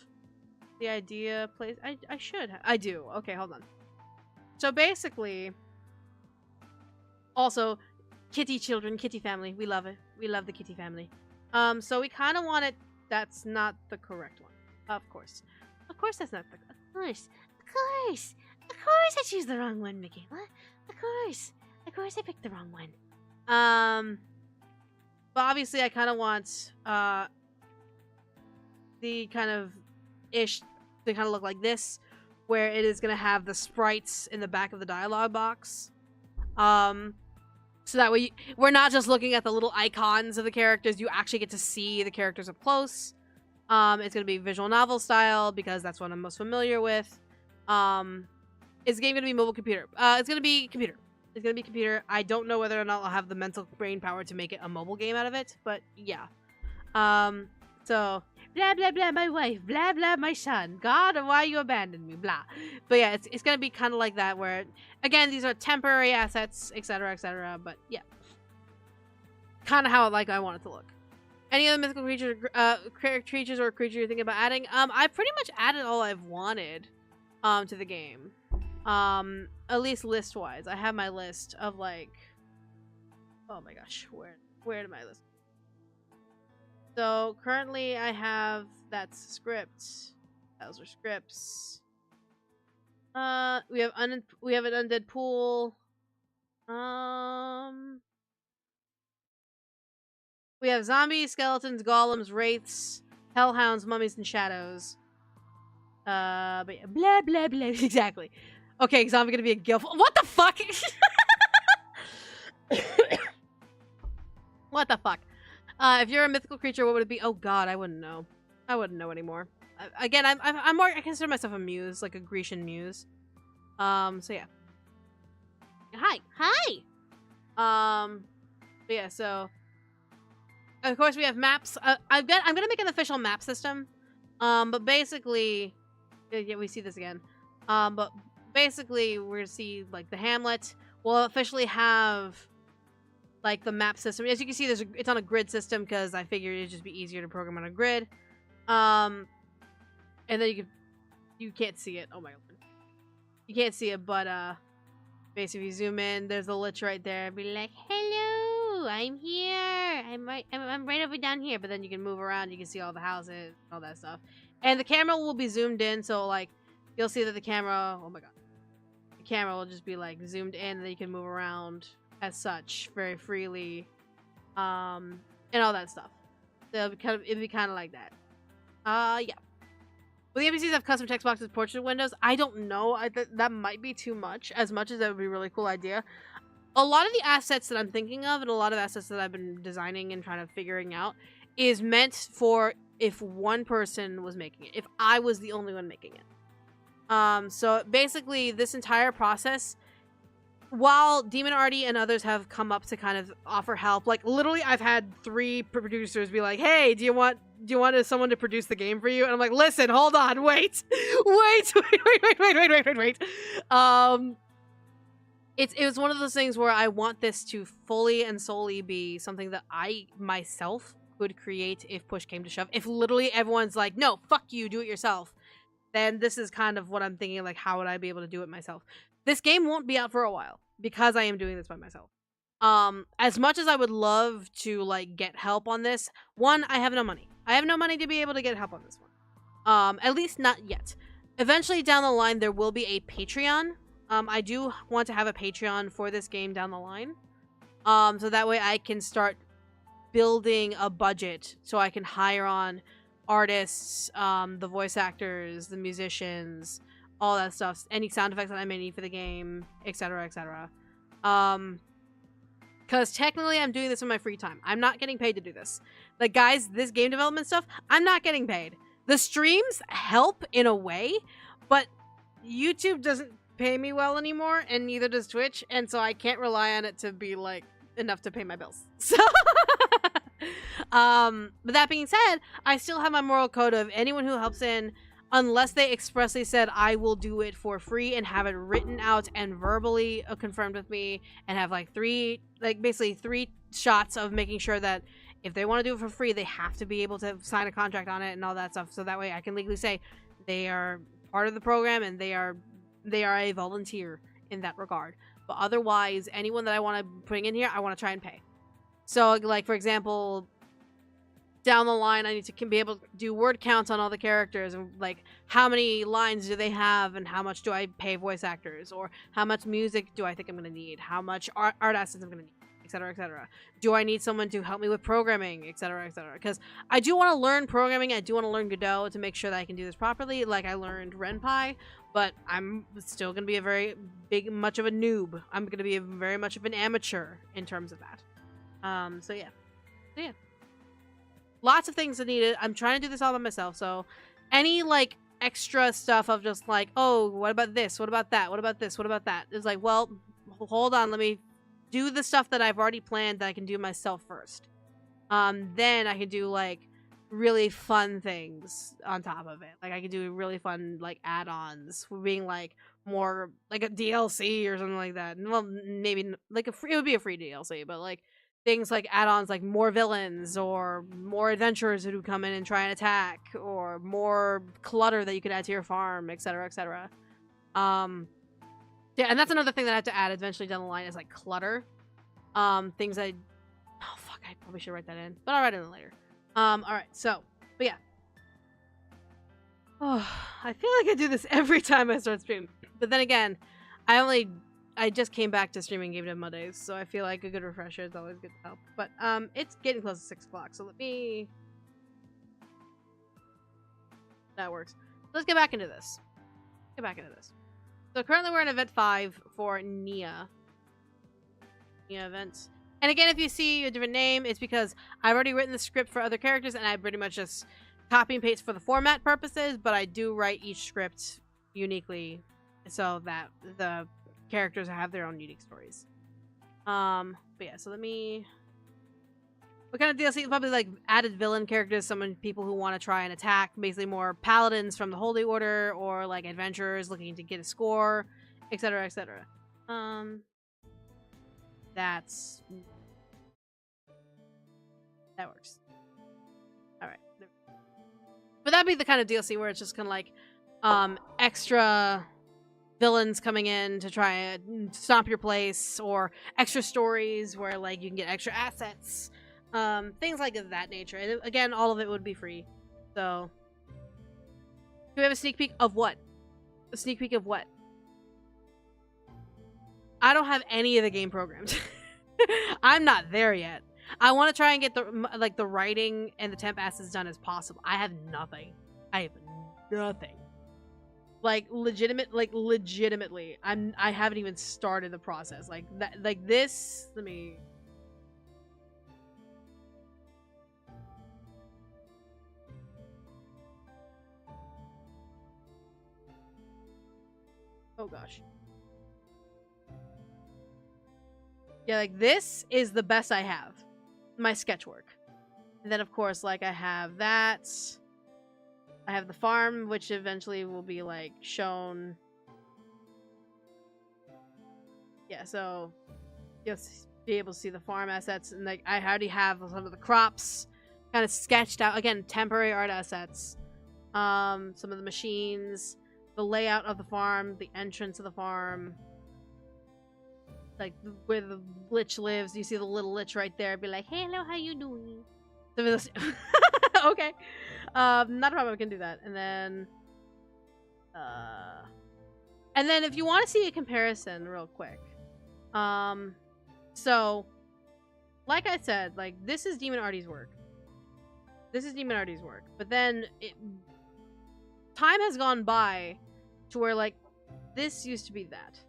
the idea place? I should have. I do. Okay, hold on. So basically, also, kitty children, kitty family. We love it. We love the kitty family. So we kind of want it. That's not the correct one. Of course. Of course that's not the... Of course. Of course. Of course I choose the wrong one, Michaela. Of course. Of course I picked the wrong one. But obviously I kind of want, the kind of ish to kind of look like this, where it is going to have the sprites in the back of the dialogue box. So that way we're not just looking at the little icons of the characters, you actually get to see the characters up close. It's going to be visual novel style because that's what I'm most familiar with. Is the game going to be mobile computer? It's going to be computer. It's going to be computer. I don't know whether or not I'll have the mental brain power to make it a mobile game out of it, but yeah. So, blah, blah, blah, my wife, blah, blah, my son. God, why you abandoned me, blah. But yeah, it's going to be kind of like that where, again, these are temporary assets, etc., but yeah. Kind of how I want it to look. Any other mythical creatures or creatures you're thinking about adding? I pretty much added all I've wanted, to the game. At least list-wise. I have my list of, like... Oh my gosh, where did my list? So, currently I have... That's scripts. Those are scripts. We have an undead pool. We have zombies, skeletons, golems, wraiths, hellhounds, mummies, and shadows. But yeah, blah, blah, blah. Exactly. Okay, zombie gonna be a gilf. What the fuck? What the fuck? If you're a mythical creature, what would it be? Oh god, I wouldn't know. I wouldn't know anymore. Again, I'm more, I consider myself a muse, like a Grecian muse. So yeah. Hi! But yeah, so... Of course, we have maps. I'm gonna make an official map system. But basically... Yeah, we see this again. But basically, we're gonna see, like, the hamlet. We'll officially have, like, the map system. As you can see, it's on a grid system, because I figured it'd just be easier to program on a grid. And then you can't see it. Oh my god. You can't see it, but, basically, if you zoom in, there's a lich right there. Be like, hello, I'm here. I'm right over down here. But then you can move around. You can see all the houses, all that stuff. And the camera will be zoomed in, so, like, you'll see that the camera... Oh my god. The camera will just be, like, zoomed in, and then you can move around as such very freely. And all that stuff. So it'll be kind of like that. Yeah. Will the NPCs have custom text boxes, portrait windows? I don't know. That might be too much. As much as that would be a really cool idea. A lot of the assets that I'm thinking of, and a lot of assets that I've been designing and trying to figuring out, is meant for if one person was making it. If I was the only one making it. So basically, this entire process, while Demon Artie and others have come up to kind of offer help, like literally I've had 3 producers be like, hey, do you want someone to produce the game for you? And I'm like, listen, hold on, wait. Wait. It was one of those things where I want this to fully and solely be something that I myself could create if push came to shove. If literally everyone's like, no, fuck you, do it yourself, then this is kind of what I'm thinking, like, how would I be able to do it myself? This game won't be out for a while because I am doing this by myself. As much as I would love to, like, get help on this, one, I have no money. I have no money to be able to get help on this one. At least not yet. Eventually down the line, there will be a Patreon. I do want to have a Patreon for this game down the line. So that way I can start building a budget so I can hire on artists, the voice actors, the musicians, all that stuff, any sound effects that I may need for the game, etc., etc. Because technically I'm doing this in my free time. I'm not getting paid to do this. Like, guys, this game development stuff, I'm not getting paid. The streams help in a way, But YouTube doesn't pay me well anymore, and neither does Twitch, and so I can't rely on it to be like enough to pay my bills. So but that being said, I still have my moral code of anyone who helps in, unless they expressly said I will do it for free and have it written out and verbally confirmed with me, and have like basically three shots of making sure that if they want to do it for free, they have to be able to sign a contract on it and all that stuff, so that way I can legally say they are part of the program and they are a volunteer in that regard. But otherwise, anyone that I want to bring in here, I want to try and pay. So, like, for example, down the line, I need to be able to do word counts on all the characters, and like how many lines do they have, and how much do I pay voice actors, or how much music do I think I'm going to need, how much art assets I'm going to need, etc., etc. Do I need someone to help me with programming, etc., etc.? Because I do want to learn programming, I do want to learn Godot to make sure that I can do this properly, like I learned Ren'Py, but I'm still going to be a very much of a noob. I'm going to be very much of an amateur in terms of that. So yeah. Lots of things that needed. I'm trying to do this all by myself, so any like extra stuff of just like, oh, what about this? What about that? What about this? What about that? It's like, well, hold on, let me do the stuff that I've already planned that I can do myself first. Then I can do like really fun things on top of it. Like I could do really fun like add-ons, being like more like a DLC or something like that. Well, maybe like it would be a free DLC, but like things like add-ons, like more villains or more adventurers who come in and try and attack, or more clutter that you could add to your farm, etc., etc. Yeah, and that's another thing that I have to add eventually down the line is like clutter. Things I probably should write that in, but I'll write it in later. All right, so, but yeah. Oh, I feel like I do this every time I start streaming, but then again, I just came back to streaming Game Dev Mondays, so I feel like a good refresher is always good to help. But it's getting close to 6 o'clock, so let me... That works. Let's get back into this. So currently we're in Event 5 for Nia. Nia events. And again, if you see a different name, it's because I've already written the script for other characters, and I pretty much just copy and paste for the format purposes, but I do write each script uniquely so that the characters have their own unique stories. But yeah, so let me... What kind of DLC? Probably like added villain characters, people who want to try and attack, basically more paladins from the Holy Order, or like adventurers looking to get a score, etc., etc. That works. Alright. But that'd be the kind of DLC where it's just kind of like extra villains coming in to try and stomp your place, or extra stories where like you can get extra assets, things like that nature. And again, all of it would be free. So do we have a sneak peek of what? A sneak peek of what? I don't have any of the game programs. I'm not there yet. I want to try and get the writing and the temp assets done as possible. I have nothing. Like legitimately, I haven't even started the process. Like that, like this. Let me. Oh gosh. Yeah, like this is the best I have. My sketch work. And then of course, like I have that. I have the farm, which eventually will be like shown. Yeah, so you'll be able to see the farm assets, and like I already have some of the crops kind of sketched out. Again, temporary art assets. Some of the machines, the layout of the farm, the entrance of the farm. Like where the lich lives, you see the little lich right there. Be like, "Hey, hello, how you doing?" Okay, not a problem. I can do that, and then if you want to see a comparison, real quick, so like I said, like this is Demon Artie's work. But then time has gone by to where like this used to be that.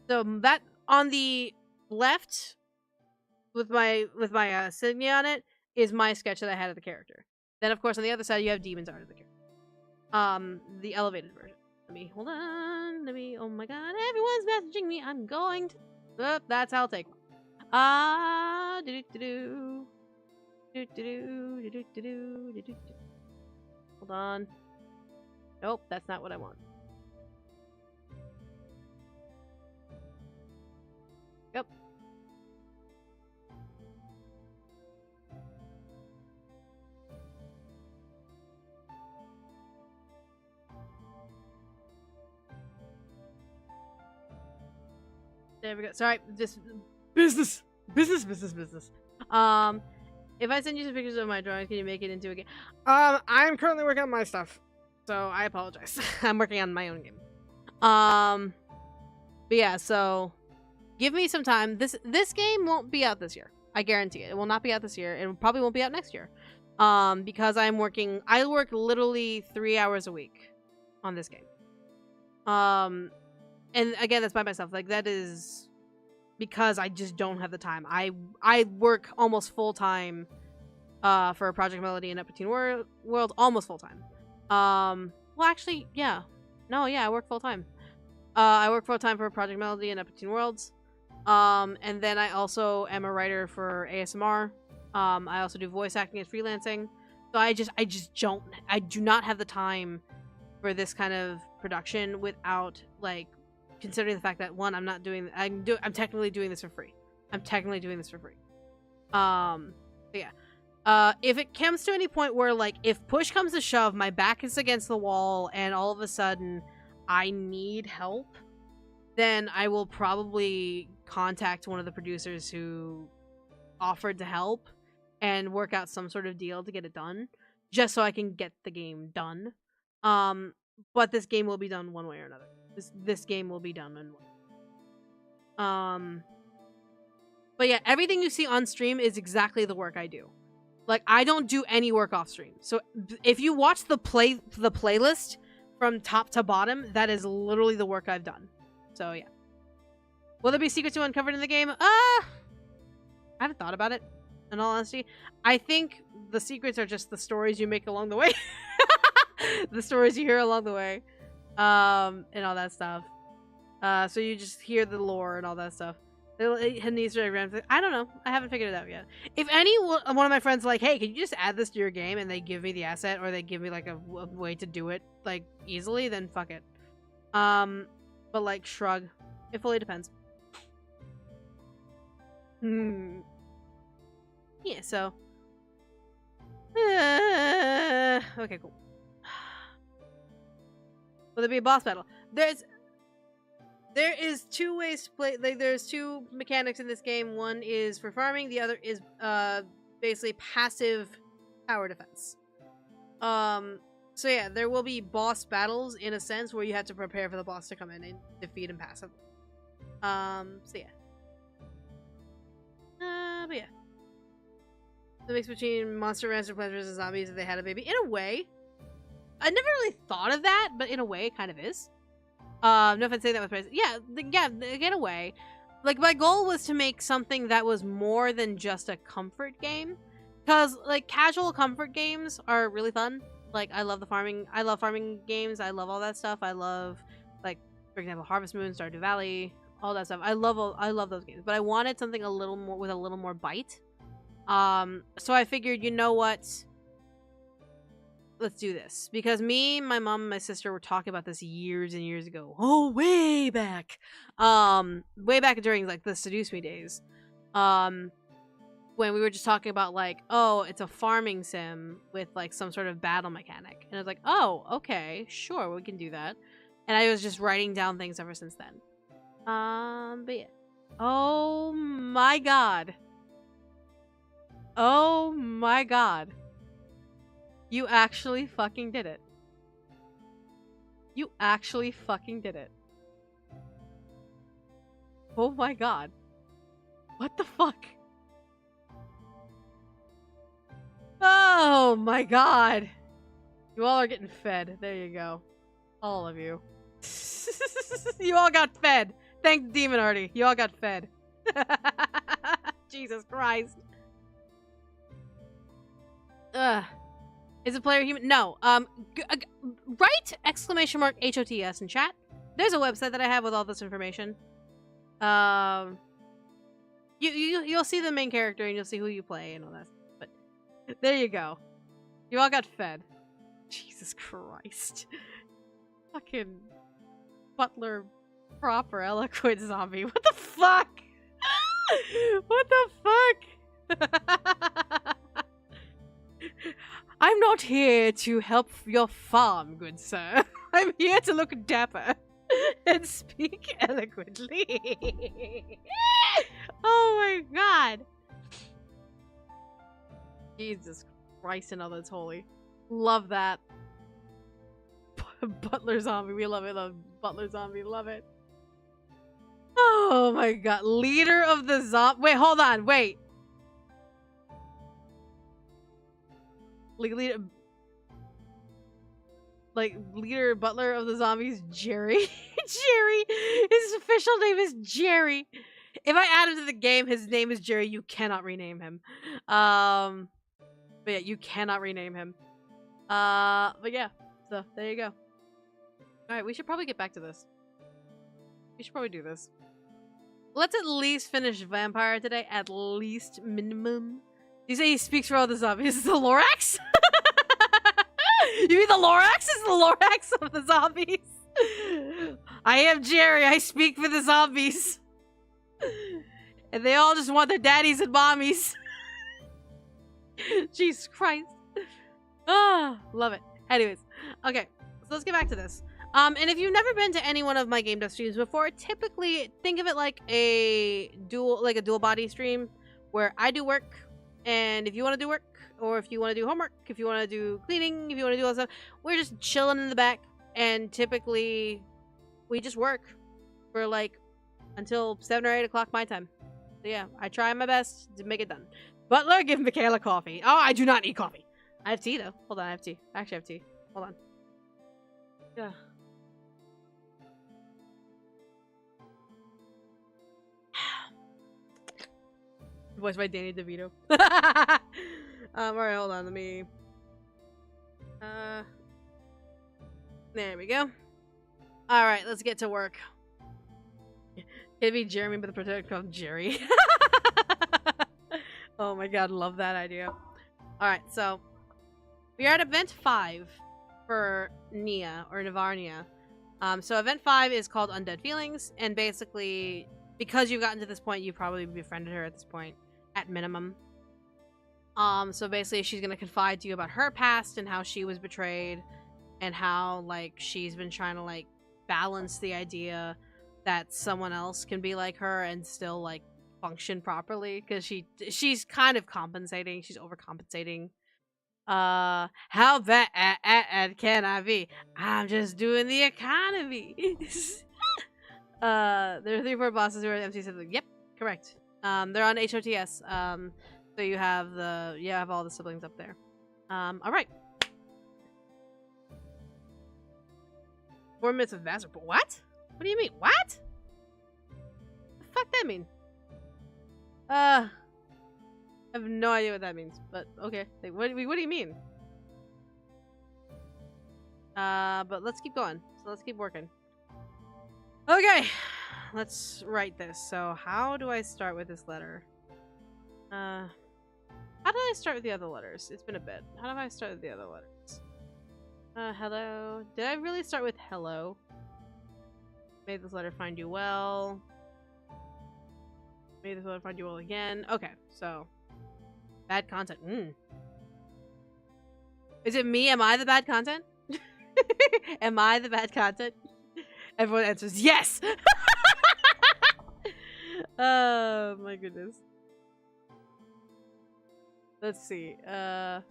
So that on the left with my signia on it is my sketch that I had of the character. Then of course on the other side you have Demon's art of the character. The elevated version. Let me, hold on. Let me, oh my god, everyone's messaging me. I'm going to, that's how I'll take one. Do-do-do-do. Do-do-do-do-do-do-do-do. Hold on. Nope, that's not what I want. Yep. There we go. Sorry, just business. If I send you some pictures of my drawings, can you make it into a game? I'm currently working on my stuff, so I apologize. I'm working on my own game. But yeah, so give me some time. This game won't be out this year. I guarantee it. It will not be out this year. It probably won't be out next year. Because I work literally 3 hours a week on this game. And again, that's by myself. Like, that is because I just don't have the time. I work almost full time for Project Melody and Neptune World, almost full time. Well, actually, yeah. No, yeah, I work full time. I work full time for Project Melody and Neptune Worlds. And then I also am a writer for ASMR. I also do voice acting and freelancing. So I do not have the time for this kind of production without, like, considering the fact that, one, I'm technically doing this for free. Yeah. If it comes to any point where, like, if push comes to shove, my back is against the wall and all of a sudden I need help, then I will probably contact one of the producers who offered to help and work out some sort of deal to get it done, just so I can get the game done. But this game will be done one way or another. This game will be done in one. But yeah, everything you see on stream is exactly the work I do. Like, I don't do any work off stream. So if you watch the playlist from top to bottom, that is literally the work I've done. So yeah. Will there be secrets you uncovered in the game? I haven't thought about it, in all honesty. I think the secrets are just the stories you make along the way. The stories you hear along the way. And all that stuff. So you just hear the lore and all that stuff. Hidden Easter egg random. I don't know. I haven't figured it out yet. If one of my friends like, hey, can you just add this to your game, and they give me the asset, or they give me like a way to do it like easily, then fuck it. But like, shrug. It fully depends. Yeah. So. Okay. Cool. Will there be a boss battle? There is two ways to play. Like, there's two mechanics in this game. One is for farming. The other is basically passive tower defense. So yeah, there will be boss battles in a sense where you have to prepare for the boss to come in and defeat him passively. So yeah. But yeah. The mix between Monster Rancher Planters and zombies if they had a baby. In a way. I never really thought of that, but in a way it kind of is. No offense saying that with praise. Yeah, in a way. Like, my goal was to make something that was more than just a comfort game. Because, like, casual comfort games are really fun. Like, I love farming games. I love all that stuff. I love, like, for example, Harvest Moon, Stardew Valley, all that stuff. I love those games. But I wanted something a little more with a little more bite. So I figured, you know what? Let's do this. Because me, my mom, and my sister were talking about this years and years ago. Oh, way back. Way back during, like, the Seduce Me days. When we were just talking about, like, oh, it's a farming sim with, like, some sort of battle mechanic. And I was like, oh, okay, sure, we can do that. And I was just writing down things ever since then. But yeah. Oh my god. Oh my god. You actually fucking did it. You actually fucking did it. Oh my god. What the fuck? Oh my god. You all are getting fed. There you go. All of you. You all got fed. Thank Demon Artie. You all got fed. Jesus Christ. Ugh. Is a player human? No. Write exclamation mark HOTS in chat. There's a website that I have with all this information. You'll see the main character and you'll see who you play and all that. But there you go. You all got fed. Jesus Christ. Fucking butler proper eloquent zombie. What the fuck? What the fuck? I'm not here to help your farm, good sir. I'm here to look dapper and speak eloquently. Oh my god. Jesus Christ and all that's holy. Love that. Butler zombie. We love it. Love butler zombie. Love it. Oh my god. Leader of the zombie. Wait, hold on. Wait. Leader, leader butler of the zombies, Jerry. Jerry. His official name is Jerry. If I add him to the game, his name is Jerry. You cannot rename him. But yeah, you cannot rename him. But yeah. So there you go. All right, we should probably get back to this. We should probably do this. Let's at least finish Vampire today. At least minimum. You say he speaks for all the zombies. Is the Lorax? You mean the Lorax is the Lorax of the zombies? I am Jerry. I speak for the zombies. And they all just want their daddies and mommies. Jesus Christ. Ah, love it. Anyways, okay. So let's get back to this. And if you've never been to any one of my game dev streams before, typically think of it like a dual body stream where I do work. And if you want to do work, or if you want to do homework, if you want to do cleaning, if you want to do all that stuff, we're just chilling in the back. And typically, we just work for like until 7 or 8 o'clock my time. So yeah, I try my best to make it done. Butler, give Michaela coffee. Oh, I do not need coffee. I have tea though. Hold on, I have tea. I actually have tea. Hold on. Yeah. Voiced by Danny DeVito. Alright, hold on, let me... There we go. Alright, let's get to work. It'd be Jeremy, but the protector called Jerry. Oh my god, love that idea. Alright, so... we are at event 5 for Nia, or Navarnia. So event 5 is called Undead Feelings, and basically, because you've gotten to this point, you've probably befriended her at this point. At minimum. So basically she's gonna confide to you about her past and how she was betrayed and how, like, she's been trying to, like, balance the idea that someone else can be like her and still, like, function properly, because she's kind of compensating. She's overcompensating. How bad can I be? I'm just doing the economy. There are 3-4 bosses who are MC siblings. Yep, correct. They're on HOTS. So you have have all the siblings up there. Alright. 4 minutes of master. What? What do you mean? What? The fuck that mean? I have no idea what that means, but okay. Like, what do you mean? But let's keep going. So let's keep working. Okay. Let's write this. So how do I start with this letter? How did I start with the other letters? It's been a bit. How do I start with the other letters? Hello. Did I really start with hello? May this letter find you well. May this letter find you well again. Okay, so bad content. Is it me? Am I the bad content? Am I the bad content? Everyone answers yes. Oh my goodness. Let's see. Am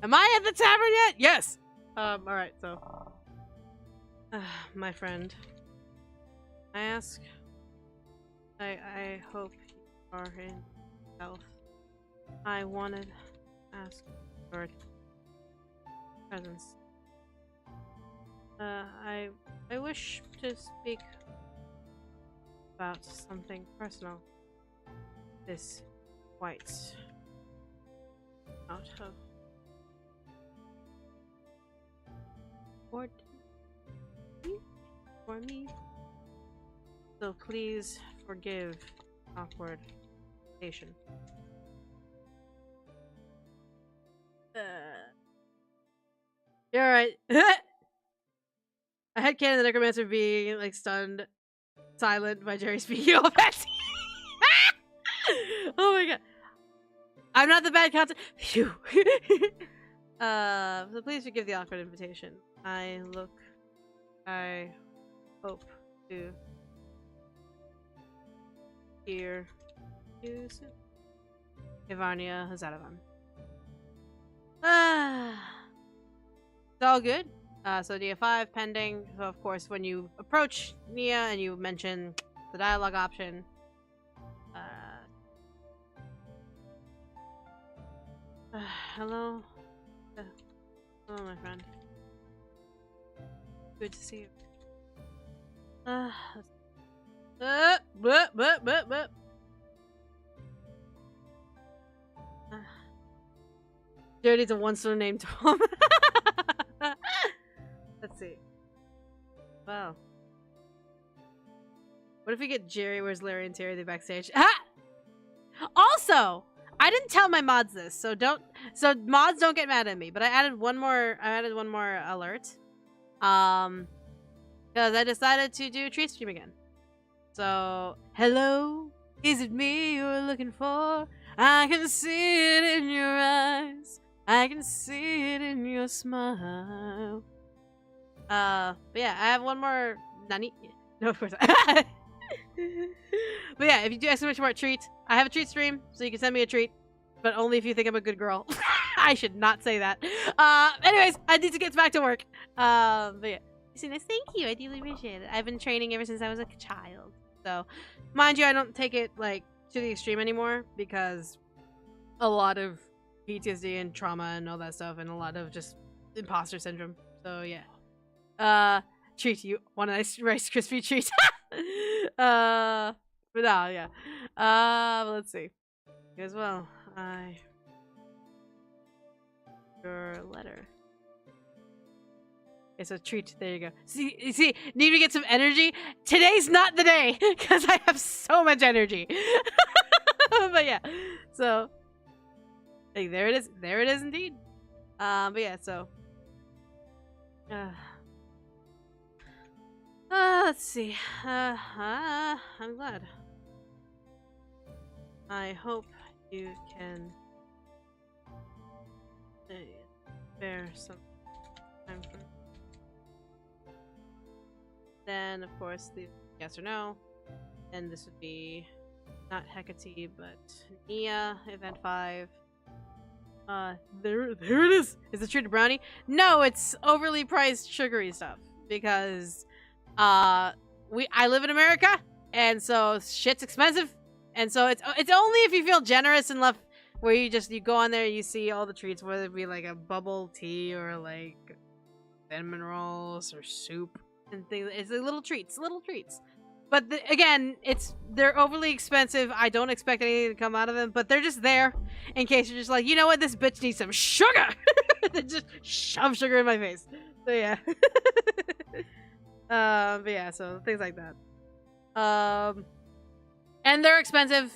I at the tavern yet? Yes. Alright, so my friend, I hope you are in health. I wanted to ask for presence. I wish to speak about something personal. This white out of or for me. So please forgive awkward station. You're right. I had Canon the Necromancer being like stunned, silent by Jerry speaking all fancy. Oh my god. I'm not the bad content. Phew. So please forgive the awkward invitation. I hope to hear you soon. Ivarnia Hazadavan. It's all good. So Nia 5 pending. So of course when you approach Nia and you mention the dialogue option, hello? Hello, my friend. Good to see you. Jared needs a one-star name Tom. Let's see. Wow. What if we get Jerry, where's Larry and Terry, the backstage? Ah! Also, I didn't tell my mods this, so mods don't get mad at me, but I added one more alert. Because I decided to do treat stream again. So, hello, is it me you're looking for? I can see it in your eyes. I can see it in your smile. But yeah, I have one more. Nani? No, of course not. But yeah, if you do exclamation mark treat, I have a treat stream, so you can send me a treat, but only if you think I'm a good girl. I should not say that. Anyways, I need to get back to work. But yeah, thank you. I deeply appreciate it. I've been training ever since I was a child. So, mind you, I don't take it like to the extreme anymore because a lot of PTSD and trauma and all that stuff, and a lot of just imposter syndrome. So yeah. Treat you want a nice Rice Krispie treat. But no, yeah. Let's see. As well, your letter. It's a treat. There you go. See, need to get some energy? Today's not the day because I have so much energy. But yeah, so hey, there it is. There it is indeed. But yeah, so. Let's see. I'm glad. I hope you can spare some time for. Then, of course, the yes or no. And this would be not Hecate, but Nia, Event 5. There it is! Is it treated brownie? No, it's overly priced sugary stuff. Because, I live in America, and so shit's expensive. And so it's only if you feel generous enough where you go on there, you see all the treats, whether it be like a bubble tea or like cinnamon rolls or soup and things. It's like little treats. But again, they're overly expensive. I don't expect anything to come out of them, but they're just there in case you're just like, you know what, this bitch needs some sugar. They just shove sugar in my face. So yeah. But yeah, so things like that. And they're expensive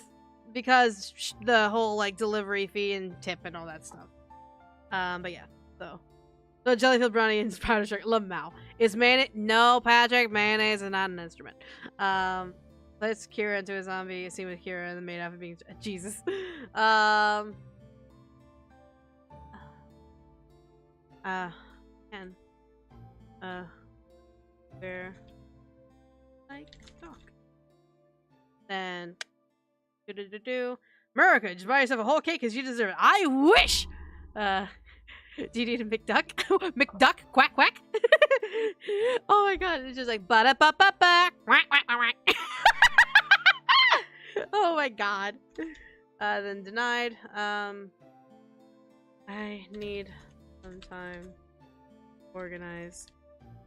because the whole like delivery fee and tip and all that stuff. But yeah, so jellyfield brownie and powder sugar. Lamau. Is mayonnaise? No, Patrick, mayonnaise is not an instrument. Let's Kira into a zombie. See with Kira and the maid after being Jesus. And where like talk. Then America, just buy yourself a whole cake because you deserve it. I wish. Do you need a McDuck? McDuck? Quack quack. Oh my god, it's just like ba da ba ba ba. Quack quack quack. Oh my god. Then denied. I need some time to organize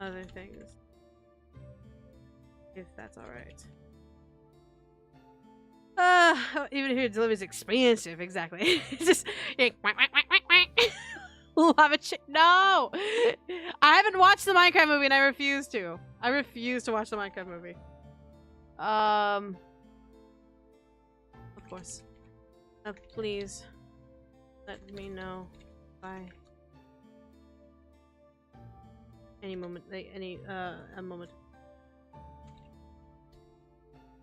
other things. If that's alright. Even here, delivery is expensive. Exactly. It's just like, quack, quack, quack, quack, quack. Love it. No! I haven't watched the Minecraft movie and I refuse to. I refuse to watch the Minecraft movie. Of course. Please. Let me know by any moment. A moment.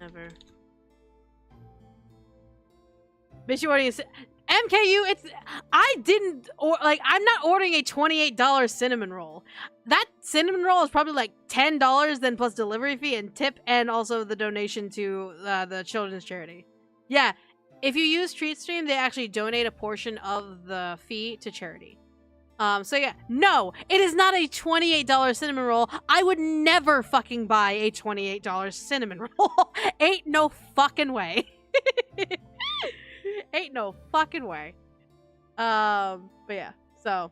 Never. Bitch, you ordering MKU, I'm not ordering a $28 cinnamon roll. That cinnamon roll is probably like $10, then plus delivery fee and tip, and also the donation to the children's charity. Yeah, if you use TreatStream, they actually donate a portion of the fee to charity. So yeah, no, it is not a $28 cinnamon roll. I would never fucking buy a $28 cinnamon roll. Ain't no fucking way. Ain't no fucking way. But yeah, so.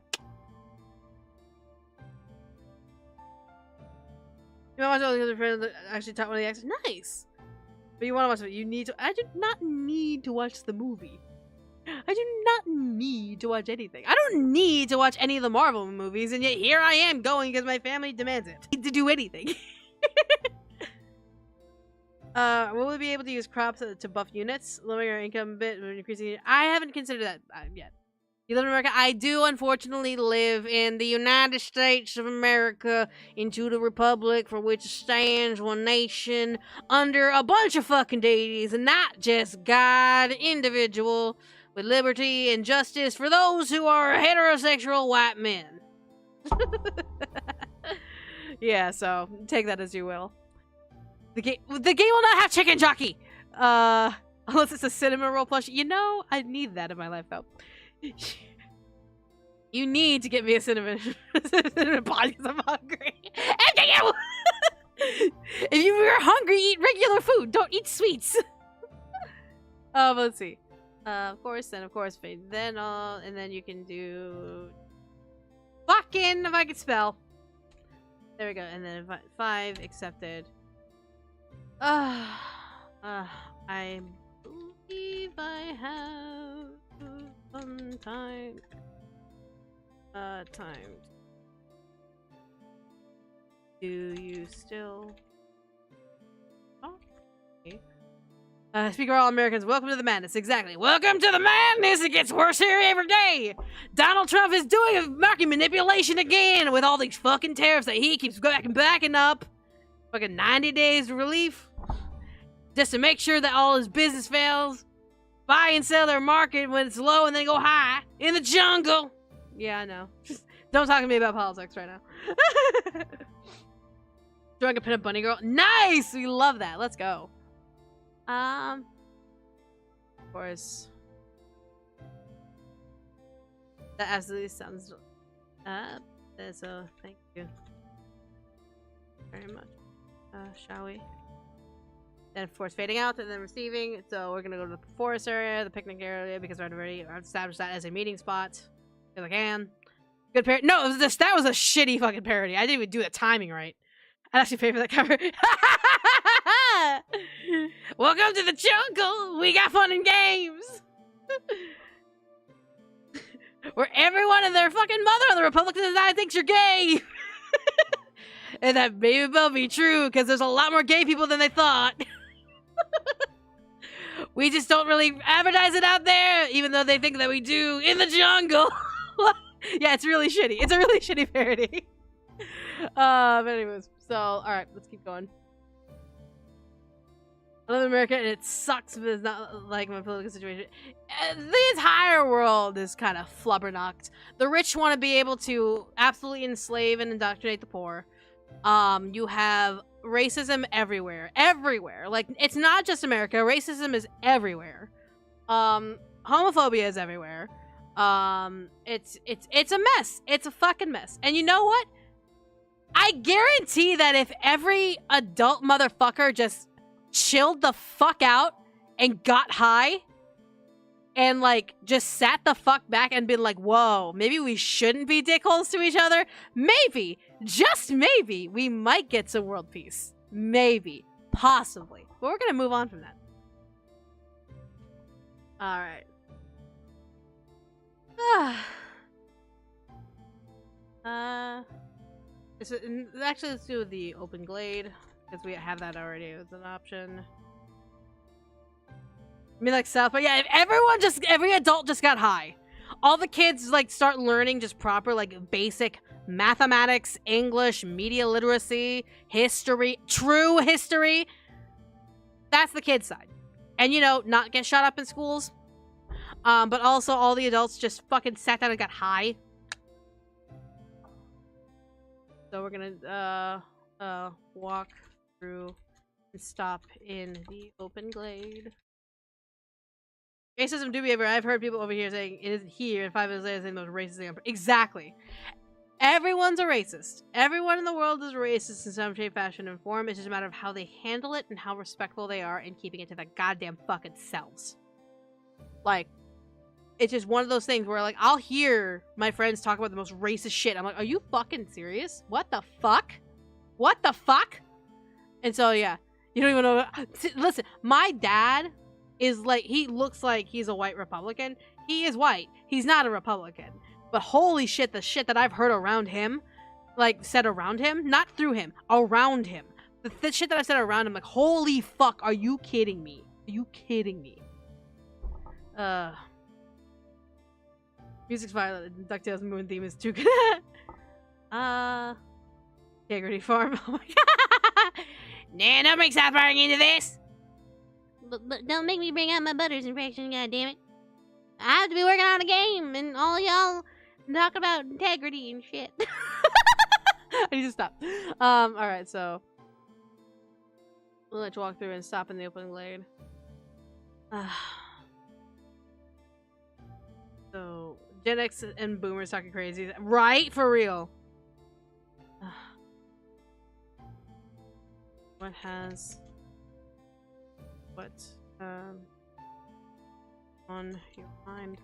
You want to watch all the other friends that actually taught one of the actors? Nice! But you want to watch it, you need to. I do not need to watch the movie. I do not need to watch anything. I don't need to watch any of the Marvel movies, and yet here I am going because my family demands it. I need to do anything. Will we be able to use crops to buff units? Lowering our income a bit, increasing. I haven't considered that yet. You live in America? I do unfortunately live in the United States of America, into the republic for which stands one nation, under a bunch of fucking deities, and not just God, individual, with liberty and justice for those who are heterosexual white men. Yeah, so take that as you will. The game will not have chicken jockey! Unless it's a cinnamon roll plush. You know, I need that in my life, though. You need to get me a cinnamon pod because I'm hungry. If you're hungry, eat regular food. Don't eat sweets. Let's see. Of course, then and then you can do fucking if I could spell. There we go, and then 5 accepted. I believe I have some time. Timed. Do you still? Oh, okay. Speak for all Americans. Welcome to the madness. Exactly. Welcome to the madness. It gets worse here every day. Donald Trump is doing market manipulation again with all these fucking tariffs that he keeps backing up. Fucking 90 days relief. Just to make sure that all his business fails. Buy and sell their market when it's low and then go high. In the jungle. Yeah, I know. Just don't talk to me about politics right now. Do I get pin up bunny girl? Nice! We love that. Let's go. Of course. That absolutely sounds so thank you very much. Shall we? Then of course fading out and then receiving. So we're gonna go to the forest area, the picnic area, because I've already established that as a meeting spot. Because I can. Good parody. No, that was a shitty fucking parody. I didn't even do the timing right. I'd actually pay for that cover. Welcome to the jungle. We got fun and games. Where everyone and their fucking mother on the Republican side thinks you're gay. And that may well be true, because there's a lot more gay people than they thought. We just don't really advertise it out there, even though they think that we do in the jungle. Yeah, it's really shitty. It's a really shitty parody. But anyways, so alright, let's keep going. I live in America and it sucks, but it's not like my political situation. The entire world is kind of flubberknocked. The rich want to be able to absolutely enslave and indoctrinate the poor. You have racism everywhere. Everywhere. Like, it's not just America. Racism is everywhere. Homophobia is everywhere. It's a mess. It's a fucking mess. And you know what? I guarantee that if every adult motherfucker just chilled the fuck out and got high and like just sat the fuck back and been like, whoa, maybe we shouldn't be dickholes to each other. Maybe, just maybe, we might get some world peace. Maybe, possibly. But we're gonna move on from that. Alright. Actually, let's do the open glade because we have that already as an option. I mean, like South, but yeah, if every adult just got high. All the kids like start learning just proper like basic mathematics, English, media literacy, history, true history. That's the kid side. And you know, not get shot up in schools. But also all the adults just fucking sat down and got high. So we're gonna walk through and stop in the open glade. Racism do be everywhere. I've heard people over here saying it is here, and 5 minutes later saying the most racist thing. Exactly. Everyone's a racist. Everyone in the world is a racist in some shape, fashion, and form. It's just a matter of how they handle it and how respectful they are in keeping it to their goddamn fucking selves. Like, it's just one of those things where, like, I'll hear my friends talk about the most racist shit. I'm like, are you fucking serious? What the fuck? What the fuck? And so, yeah. You don't even know. Listen, my dad is like, he looks like he's a white Republican. He is white. He's not a Republican. But holy shit, the shit that I've heard around him, like, said around him, not through him, around him. The shit that I've said around him, like, holy fuck, are you kidding me? Are you kidding me? Music's violent. DuckTales Moon theme is too good. Integrity Farm. Oh my god. Nah, don't bring South Park into this. But don't make me bring out my Butters impression, goddammit. I have to be working on a game, and all y'all talk about integrity and shit. I need to stop. Alright, so we'll let you walk through and stop in the open glade. So Gen X and Boomers talking crazy, right? For real. What on your mind?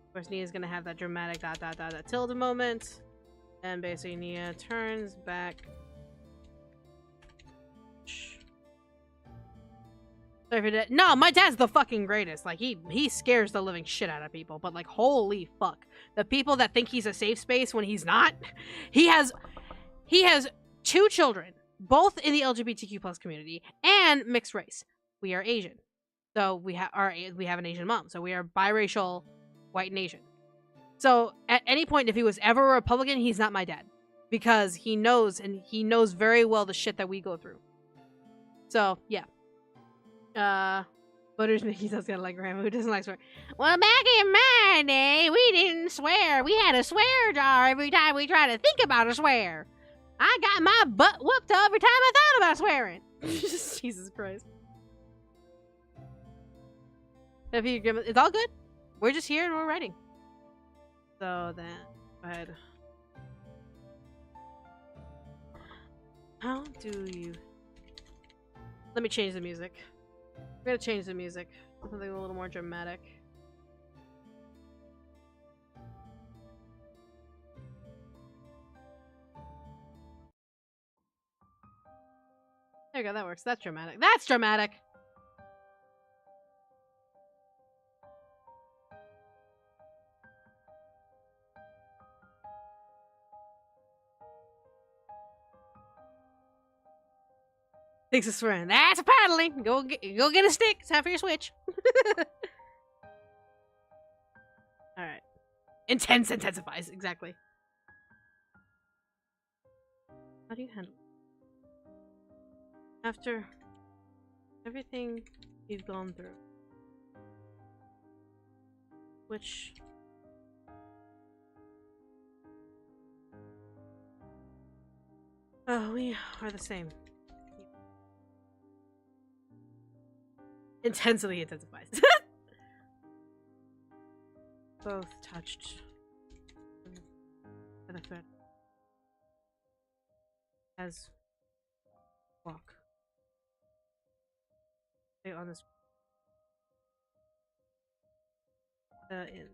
Of course, Nia's gonna have that dramatic that tilde moment, and basically Nia turns back. Sorry for that. No, my dad's the fucking greatest. Like, he scares the living shit out of people. But, like, holy fuck. The people that think he's a safe space when he's not. He has 2 children, both in the LGBTQ plus community, and mixed race. We are Asian. So we have an Asian mom. So we are biracial, white and Asian. So at any point, if he was ever a Republican, he's not my dad. Because he knows, and he knows very well the shit that we go through. So, yeah. Butters Mickey does got like grandma who doesn't like swear. Well, back in my day, we didn't swear. We had a swear jar every time we tried to think about a swear. I got my butt whooped every time I thought about swearing. Jesus Christ. It's all good. We're just here and we're writing. So then, go ahead. How do you... Let me change the music. We're gonna change the music. Something a little more dramatic. There you go, that works. That's dramatic. That's dramatic! Thanks for swearing. That's a paddling! Go get a stick. It's time for your switch. Alright. Intense intensifies. Exactly. How do you handle it? After everything you've gone through, which we are the same. Intensely intensifies. Both touched by the threat as walk. Stay on this in.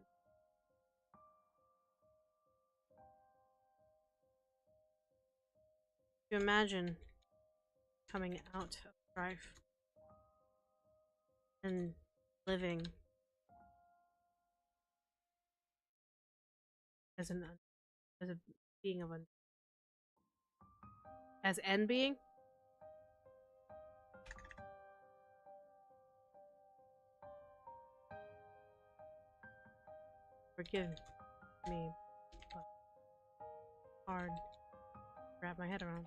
You imagine coming out of strife and living as an as a being of as N being. Forgive me, but hard to wrap my head around.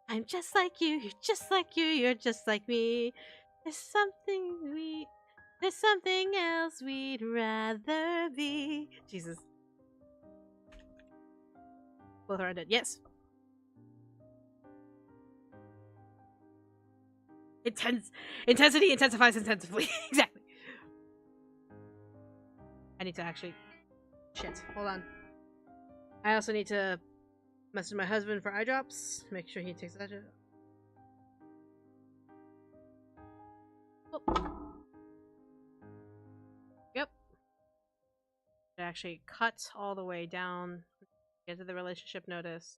I'm just like you, you're just like you, you're just like me. There's something else we'd rather be. Jesus. Both are dead. Yes. Intensity intensifies intensively. Exactly. I need to actually. Shit. Hold on. I also need to message my husband for eye drops. Make sure he takes that. Oh. Yep. It actually cuts all the way down. Get to the relationship notice.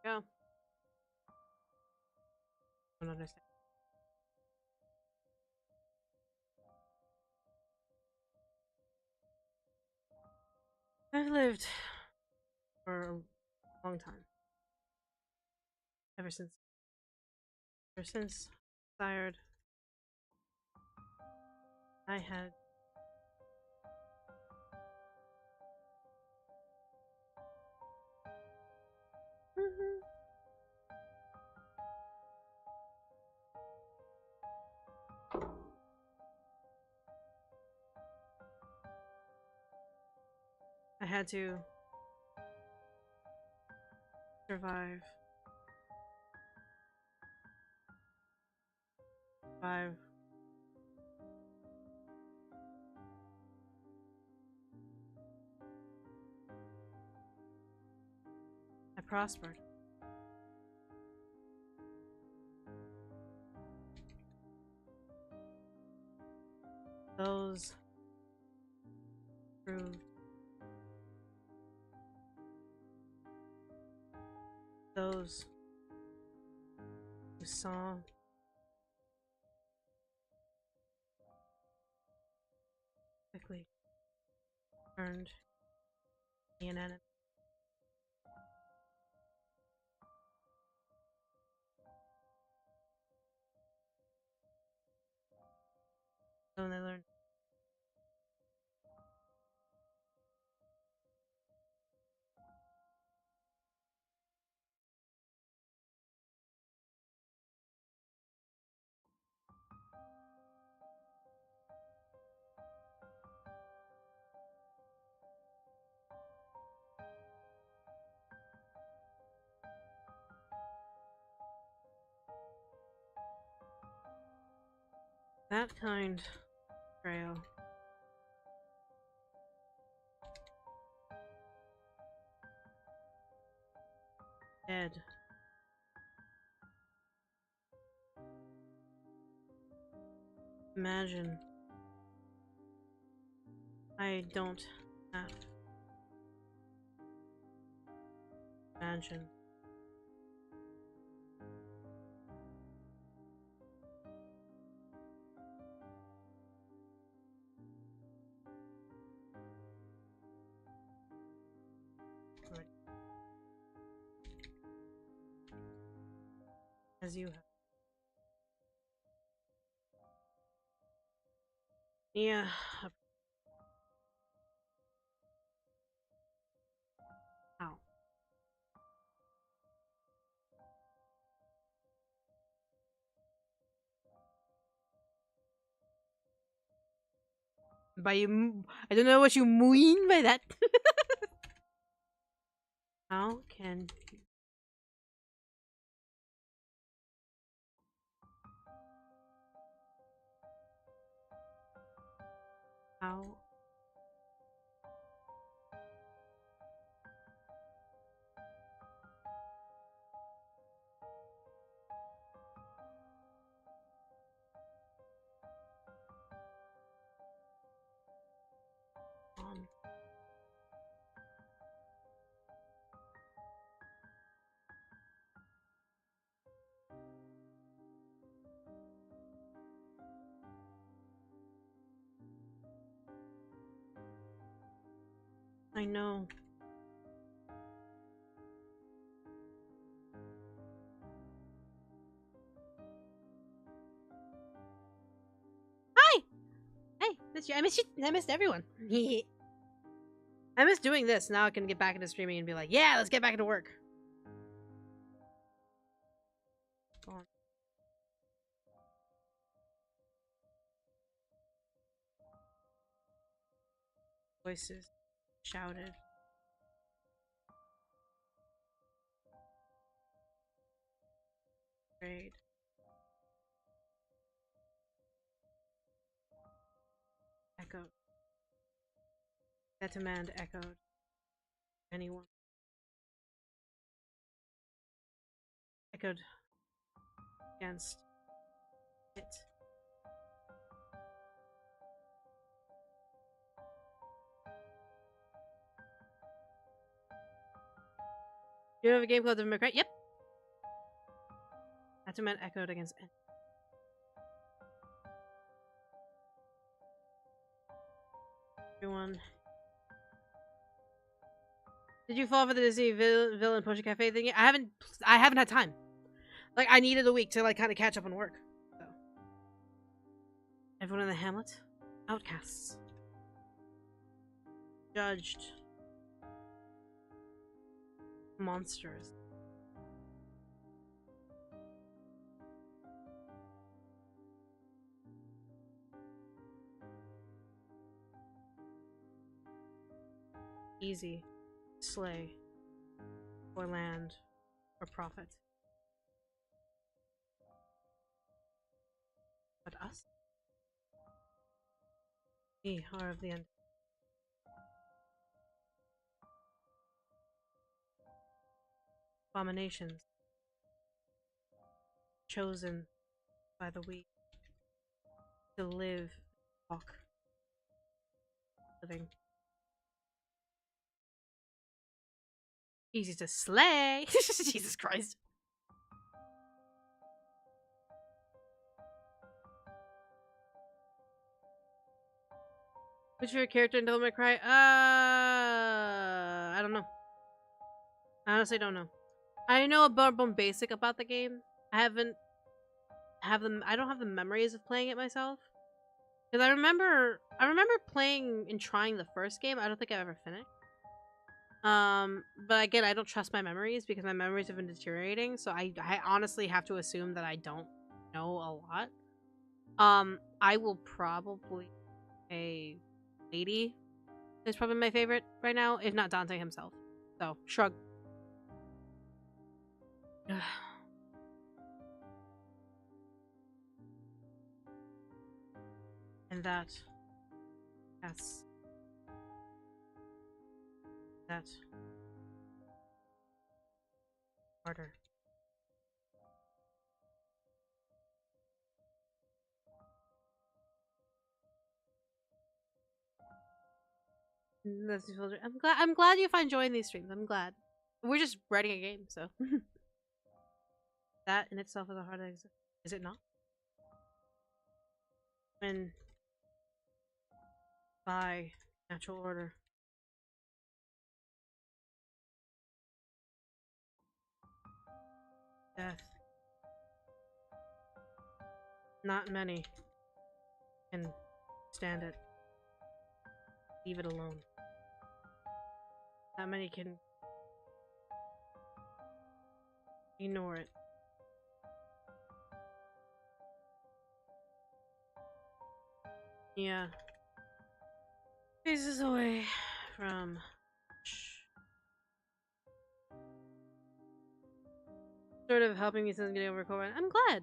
Go. I don't understand. I've lived for a long time. Ever since desired, I had I had to survive. Survive. I prospered. Those proved. Those who saw quickly turned me an enemy. So when they learned that kind of trail dead. Imagine I don't have. Imagine. As you have. Yeah. How? By you, I don't know what you mean by that. How can how on I know. Hi! Hey, missed you. I missed you. I missed everyone. I miss doing this. Now I can get back into streaming and be like, yeah, let's get back into work. Go on. Voices shouted. Prayed. Echoed. That demand echoed. Anyone. Echoed against it. You have a game called Devil May Cry? Yep. That demand echoed against it. Everyone. Did you fall for the Disney villain Potion Cafe thing? I haven't had time. Like, I needed a week to, like, kind of catch up on work. So. Everyone in the hamlet? Outcasts. Judged. Monsters. Easy. Slay. Or land. Or profit. But us? We are of the end. Abominations. Chosen by the weak. To live. Walk. Living. Easy to slay! Jesus Christ. Who's your character in Devil May Cry? I don't know. I honestly don't know. I know a bone basic about the game. I don't have the memories of playing it myself. Because I remember playing and trying the first game. I don't think I've ever finished. But again, I don't trust my memories because my memories have been deteriorating. So I honestly have to assume that I don't know a lot. I will probably say Lady is probably my favorite right now, if not Dante himself. So shrug. And that's harder. I'm glad you find joy in these streams. I'm glad. We're just writing a game, so that in itself is a hard exit. Is it not? When by natural order. Death. Not many can stand it. Leave it alone. Not many can ignore it. Yeah. Pieces away from sort of helping me since getting over COVID. I'm glad.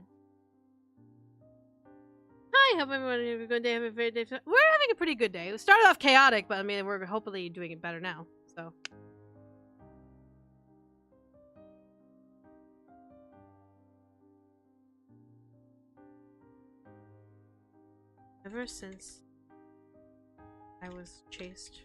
Hi, hope everyone having a good day. Have a great day. We're having a pretty good day. It started off chaotic, but I mean, we're hopefully doing it better now. So. Ever since I was chased.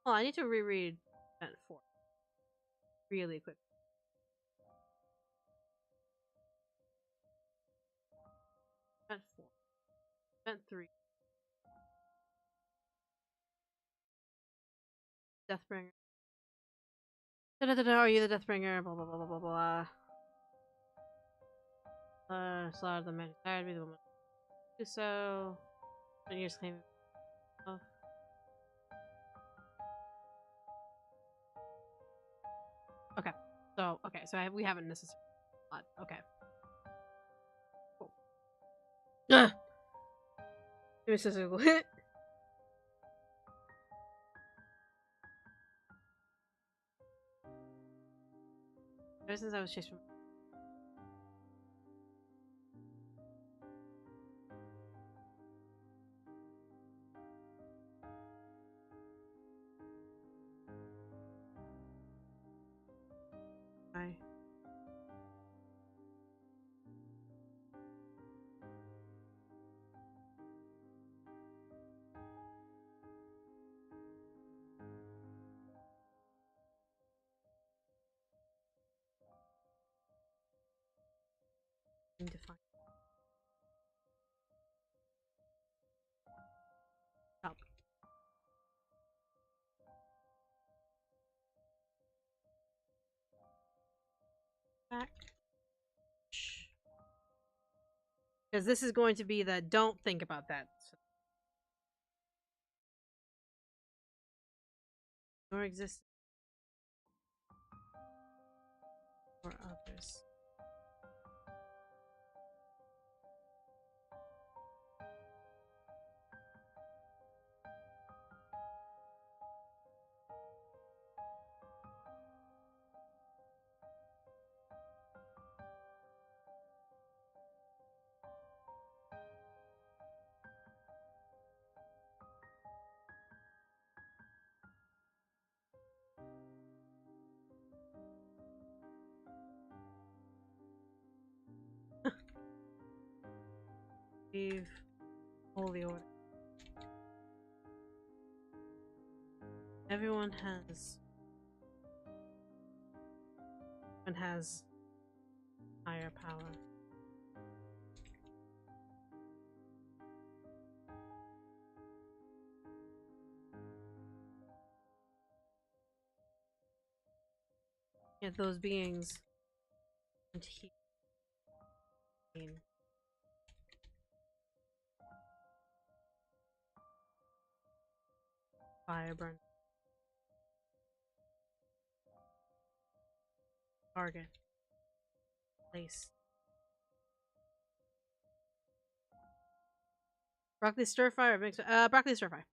Oh, I need to reread Spent 4. Really quick. Spent 4. Spent 3. Deathbringer. Da-da-da-da, are you the Deathbringer? Blah blah blah blah blah blah. Slaughter the man tired be the woman. Do so. Don't use claim. Oh. Okay. So we haven't necessarily. Okay. Cool. Ugh. Give me a physical hit. Ever since I was chased from. I. Need to find. Help. Back. Because this is going to be the don't think about that. Nor exist for others. Leave holy order. Everyone has higher power. Yet those beings and heat. Fire burn. Target. Place. Broccoli stir fry or mix? Broccoli stir fry.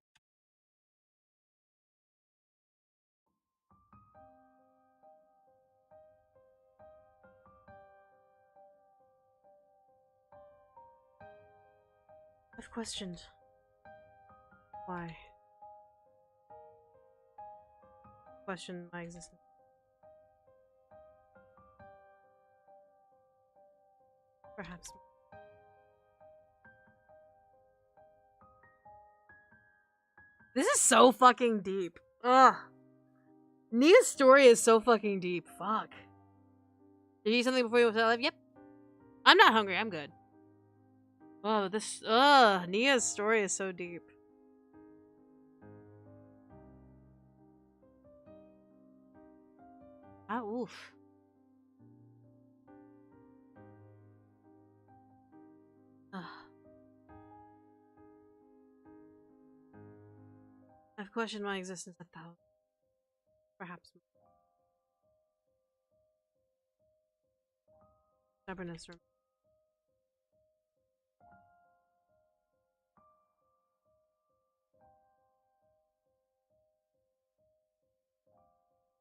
I've questioned why. Question my existence. Perhaps. This is so fucking deep. Ugh. Nia's story is so fucking deep. Fuck. Did you eat something before you went to live? Yep. I'm not hungry. I'm good. Oh, this. Ugh. Nia's story is so deep. Ah, oof. Ugh. I've questioned my existence 1,000. Perhaps. Stubbornness.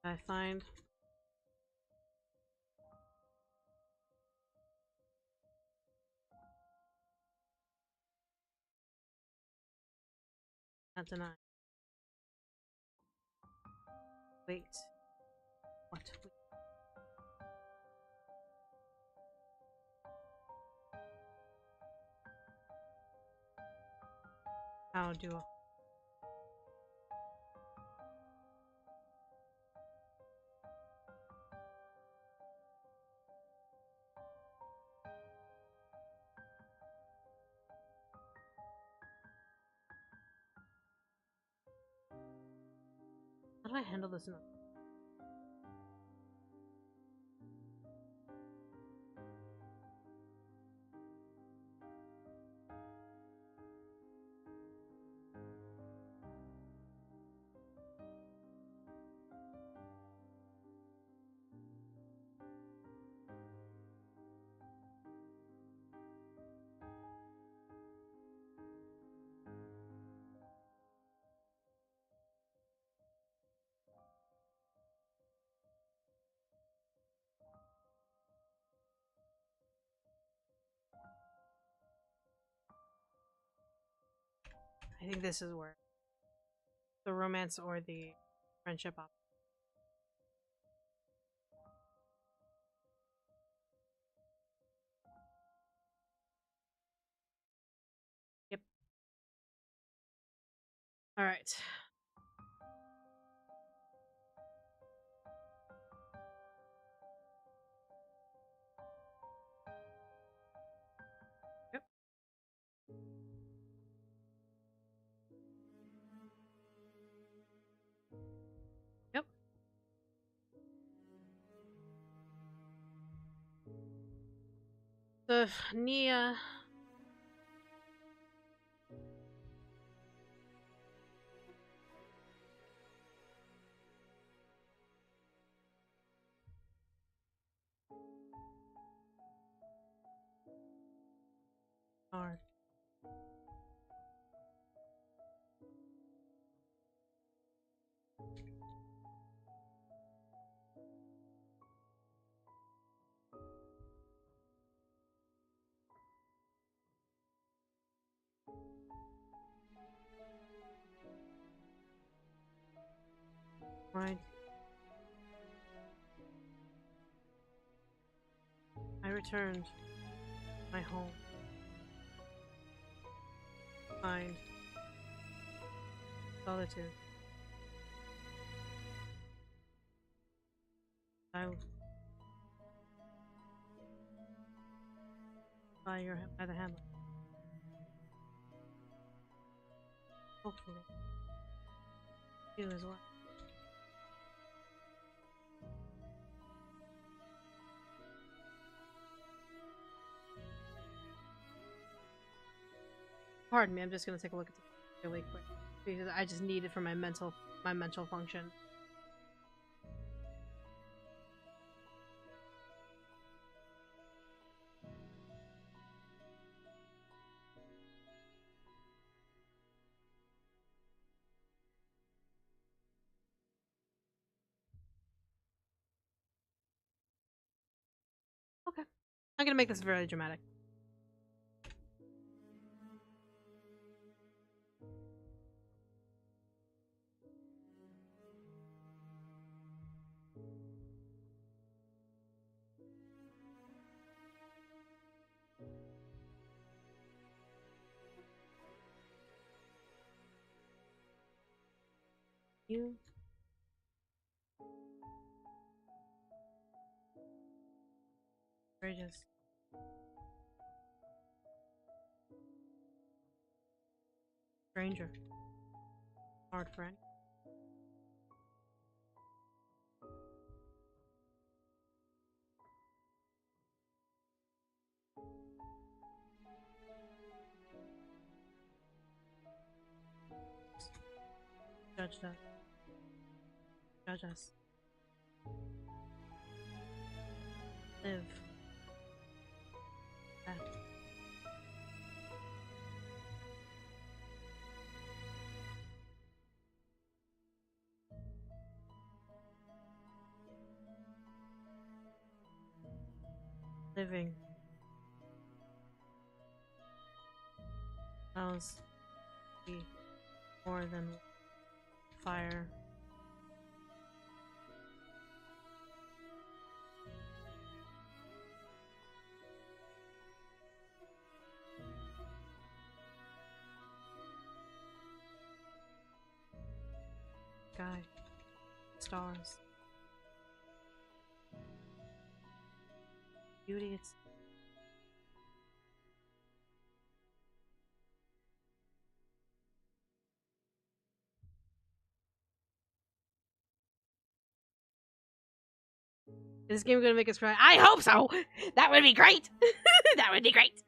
I find. Not deny. Wait. What? Wait. How do do I handle this in? I think this is where the romance or the friendship op. Yep. All right. Yep. Yep. The Nia. Hard. Right. I returned. My home. Find. Solitude. I will by the hamlet. Hopefully. You as well. Pardon me, I'm just gonna take a look at the really quick. Because I just need it for my mental function. Okay. I'm gonna make this very dramatic. You courageous. Stranger. Hard friend. Judge that. Judge us. Live. Death. Living. Allows be more than fire. Sky. Stars. Beauty it's Is this game gonna make us cry? I hope so! That would be great! That would be great!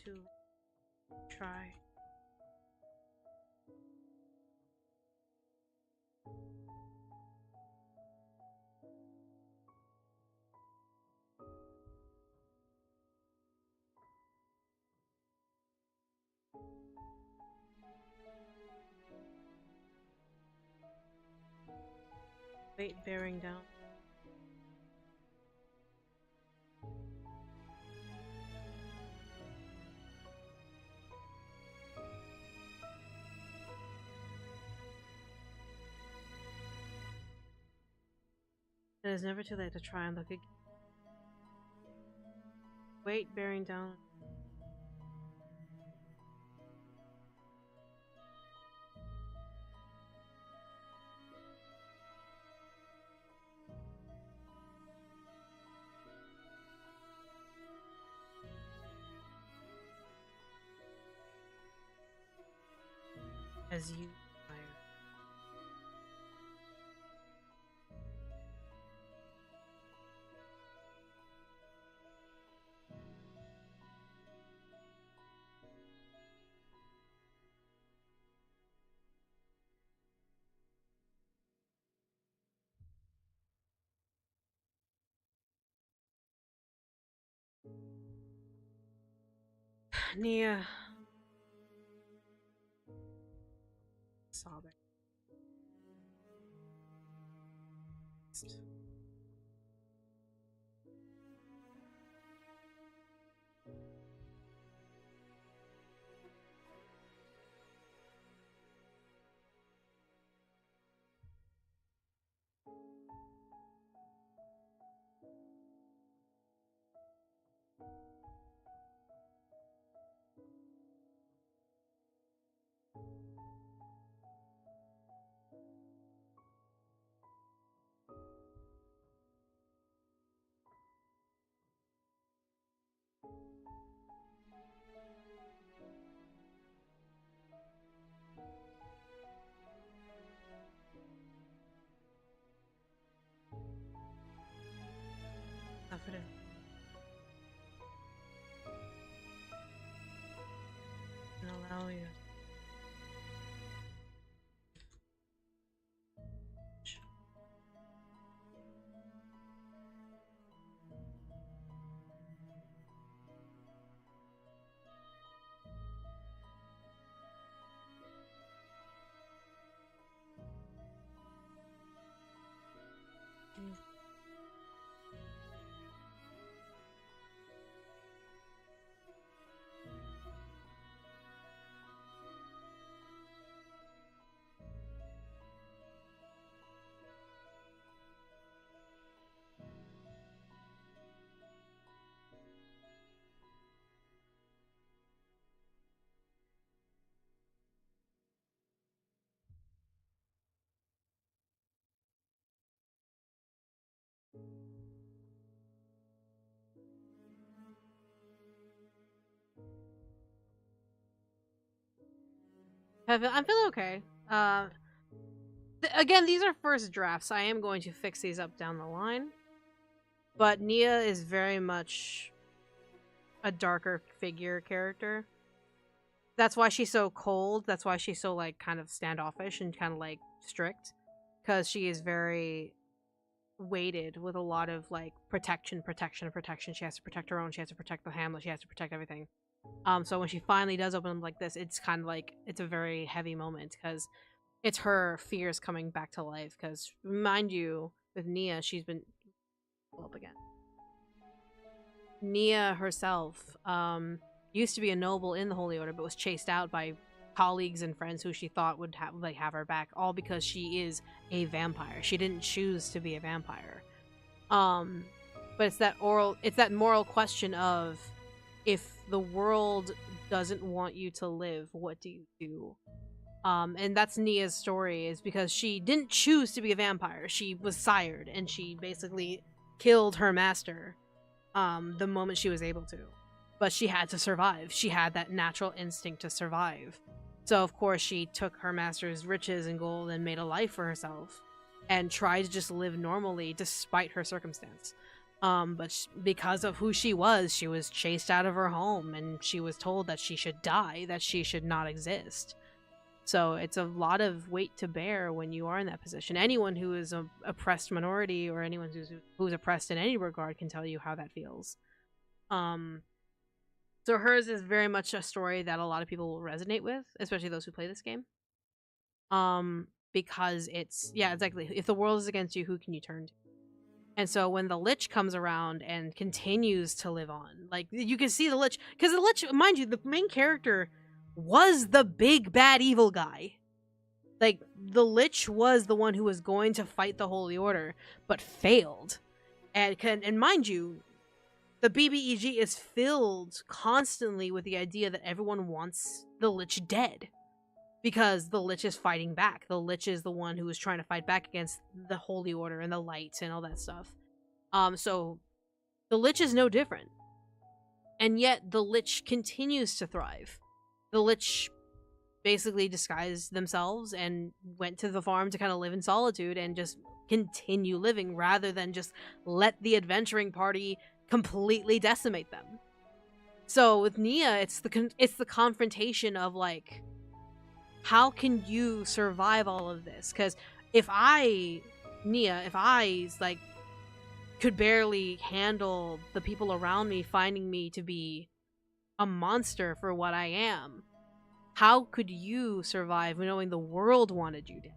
To try. Weight bearing down. It is never too late to try and look again. Weight bearing down. As you fire. Nia. Sobbing. Confident. And allow you. I'm feeling okay. Again, these are first drafts. I am going to fix these up down the line. But Nia is very much a darker figure character. That's why she's so cold. That's why she's so, like, kind of standoffish and kind of, like, strict. Because she is very weighted with a lot of, like, protection. She has to protect her own. She has to protect the Hamlet. She has to protect everything. So when she finally does open up like this, it's kind of like, it's a very heavy moment because it's her fears coming back to life. Because, mind you, with Nia, she's been... Pull up again. Nia herself used to be a noble in the Holy Order, but was chased out by colleagues and friends who she thought would have her back, all because she is a vampire. She didn't choose to be a vampire. But it's that moral question of, if the world doesn't want you to live, what do you do? And that's Nia's story, is because she didn't choose to be a vampire. She was sired, and she basically killed her master the moment she was able to. But she had to survive. She had that natural instinct to survive. So, of course, she took her master's riches and gold and made a life for herself and tried to just live normally despite her circumstance. But because of who she was chased out of her home, and she was told that she should die, that she should not exist. So it's a lot of weight to bear when you are in that position. Anyone who is an oppressed minority, or anyone who's oppressed in any regard, can tell you how that feels. So hers is very much a story that a lot of people will resonate with, especially those who play this game. Because yeah, exactly. If the world is against you, who can you turn to? And so when the Lich comes around and continues to live on, like, you can see the Lich, because the Lich, mind you, the main character was the big bad evil guy. Like, the Lich was the one who was going to fight the Holy Order, but failed. And mind you, the BBEG is filled constantly with the idea that everyone wants the Lich dead. Because the Lich is fighting back. The Lich is the one who is trying to fight back against the Holy Order and the Light and all that stuff. So the Lich is no different. And yet the Lich continues to thrive. The Lich basically disguised themselves and went to the farm to kind of live in solitude and just continue living, rather than just let the adventuring party completely decimate them. So with Nia, it's the confrontation of, like, how can you survive all of this? Because if I like, could barely handle the people around me finding me to be a monster for what I am, how could you survive knowing the world wanted you dead?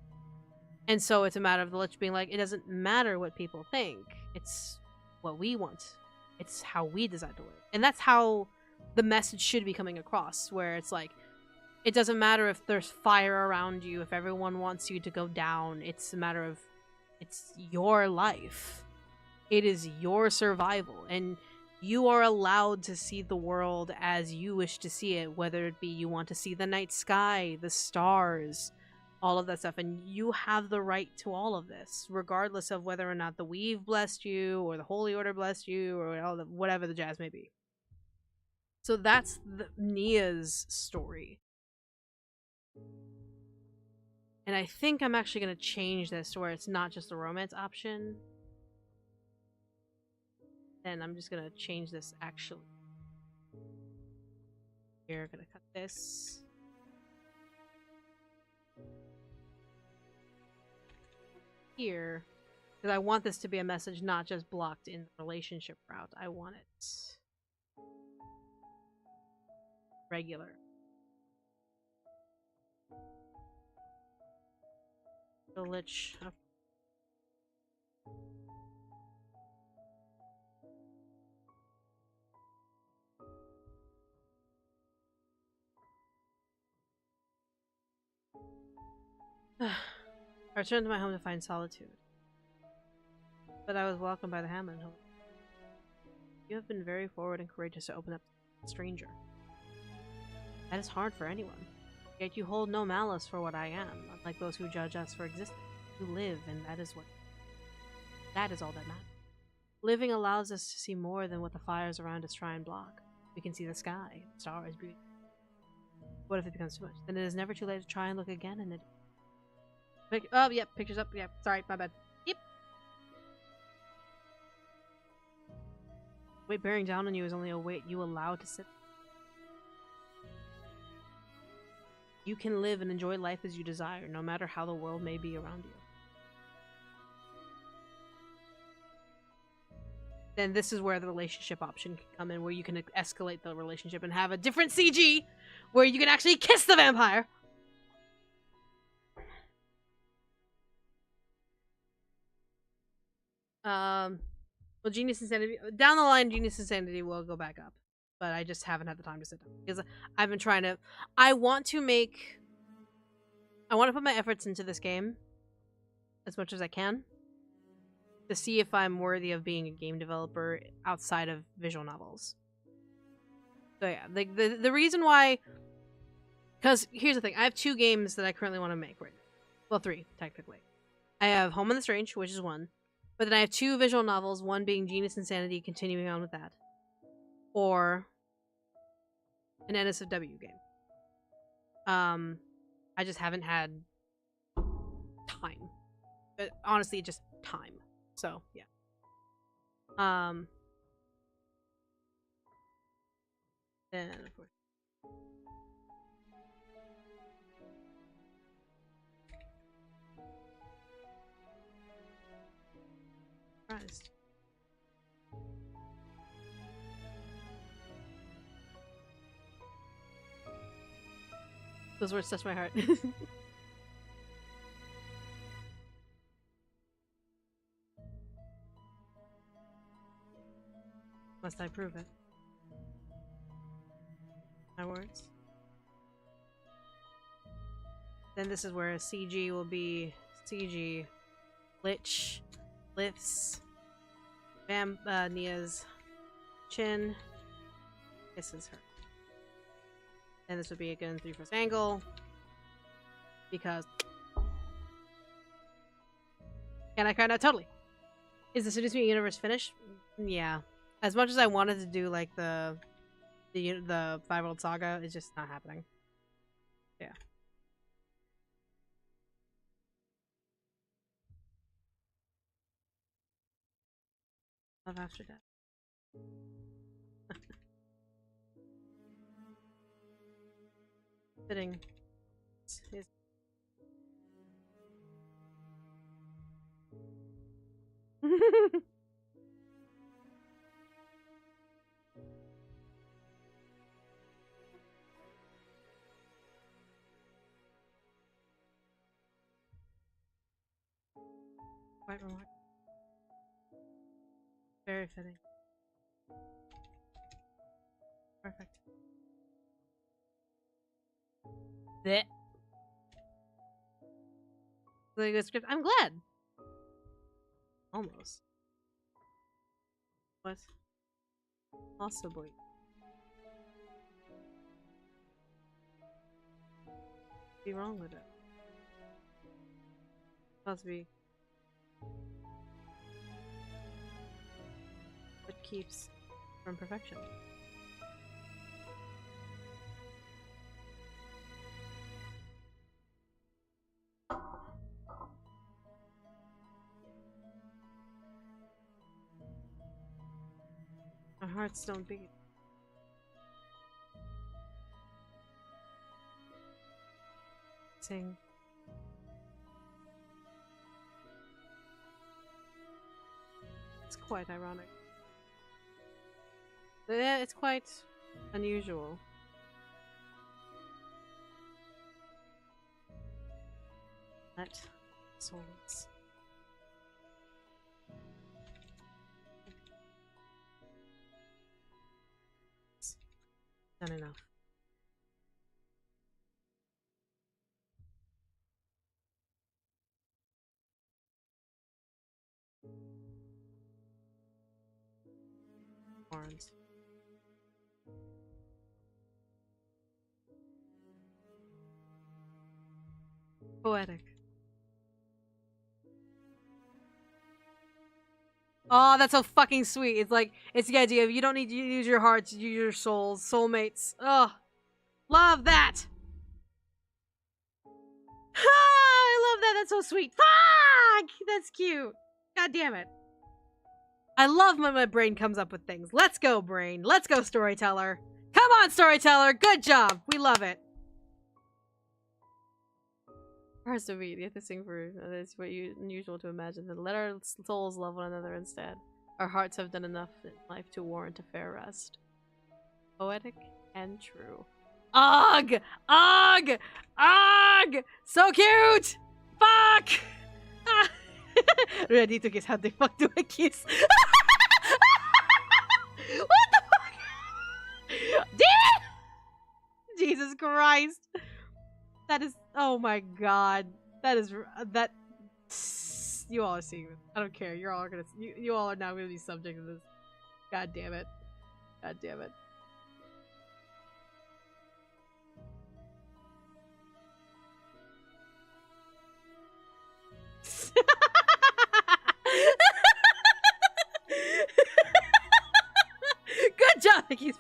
And so it's a matter of the Lich being like, it doesn't matter what people think. It's what we want. It's how we decide to live. And that's how the message should be coming across, where it's like, it doesn't matter if there's fire around you, if everyone wants you to go down. It's a matter of, it's your life. It is your survival. And you are allowed to see the world as you wish to see it, whether it be you want to see the night sky, the stars, all of that stuff. And you have the right to all of this, regardless of whether or not the Weave blessed you, or the Holy Order blessed you, or all the, whatever the jazz may be. So that's Nia's story. And I think I'm actually going to change this to where it's not just a romance option. And I'm just going to change this actually. Here, going to cut this. Here. Because I want this to be a message not just blocked in the relationship route. I want it regular. The Lich. I returned to my home to find solitude. But I was welcomed by the Hamlet home. You have been very forward and courageous to open up to a stranger. That is hard for anyone. Yet you hold no malice for what I am, unlike those who judge us for existing. You live, and that is all that matters. Living allows us to see more than what the fires around us try and block. We can see the sky, stars, beauty. What if it becomes too much? Then it is never too late to try and look again, and oh, yep, pictures up. Yep, sorry, my bad. Yep. Weight bearing down on you is only a weight you allow to sit. You can live and enjoy life as you desire, no matter how the world may be around you. Then this is where the relationship option can come in, where you can escalate the relationship and have a different CG, where you can actually kiss the vampire. Well, Genius Insanity, down the line, Genius Insanity will go back up. But I just haven't had the time to sit down. Because I've been trying to... I want to put my efforts into this game as much as I can to see if I'm worthy of being a game developer outside of visual novels. So yeah, the reason why, because here's the thing, I have 2 games that I currently want to make right now. Well, 3 technically. I have Home on the Strange, which is 1, but then I have 2 visual novels. One being Genius Insanity, continuing on with that, or an NSFW game. I just haven't had time. But honestly, just time. So yeah. Then of course. Surprised. Those words touch my heart. Must I prove it? My words. Then this is where CG will be CG, Lich, lifts, Nia's chin, kisses her. And this would be again 3/4 angle, because can I cry now? Totally. Is the Seduce Me universe finished? Yeah. As much as I wanted to do like the 5-World Saga, it's just not happening. Yeah. Love after death. Fitting. His quite remarkable. Very fitting. Perfect. Blech. Really good script. I'm glad. Almost. What? Possibly. Be wrong with it. Must be. What keeps from perfection? Our hearts don't beat. Sing. It's quite ironic. Yeah, it's quite unusual. Let souls. Done enough. Horns. Poetic. Oh, that's so fucking sweet. It's like, it's the idea of you don't need to use your hearts, you use your souls, soulmates. Oh, love that. I love that. That's so sweet. Fuck! That's cute. God damn it. I love when my brain comes up with things. Let's go, brain. Let's go, storyteller. Come on, storyteller. Good job. We love it. Hearts to beat. You have to sing for it's what unusual to imagine. Then let our souls love one another instead. Our hearts have done enough in life to warrant a fair rest. Poetic and true. Ugh! Ugh! Ugh! So cute! Fuck! Ready to kiss? How the fuck do I kiss? What the fuck? Damn! Jesus Christ! That is. Oh my god. That is. That. You all are seeing this. I don't care. You're all gonna. You all are now gonna be subject to this. God damn it. God damn it.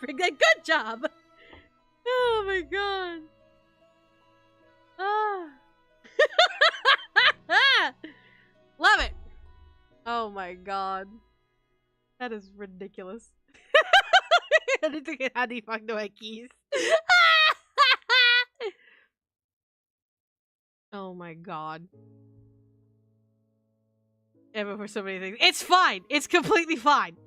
Good job! Oh my god. Ah. Love it! Oh my god. That is ridiculous. I need to get how do you fuck my keys? Oh my god. Ever for so many things. It's fine! It's completely fine!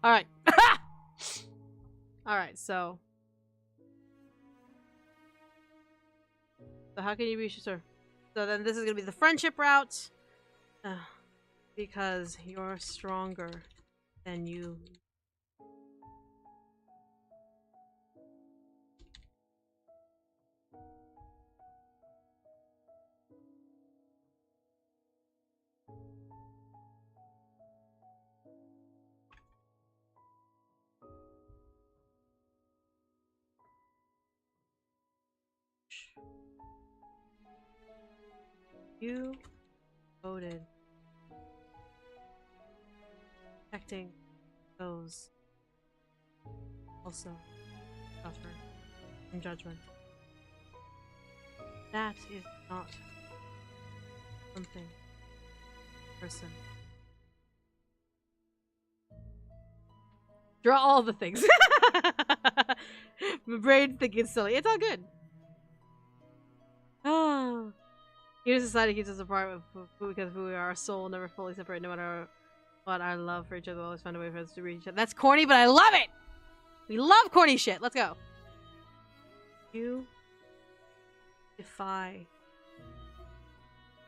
Alright. Alright, so how can you be sure? So then this is gonna be the friendship route. Because you're stronger than you. You voted protecting those also suffer from judgment. That is not something person. Draw all the things. My brain thinking silly. It's all good. Oh. Human society keeps us apart because of who we are. Our soul never fully separate, no matter what our love for each other. We'll always find a way for us to reach each other. That's corny, but I love it! We love corny shit. Let's go. You defy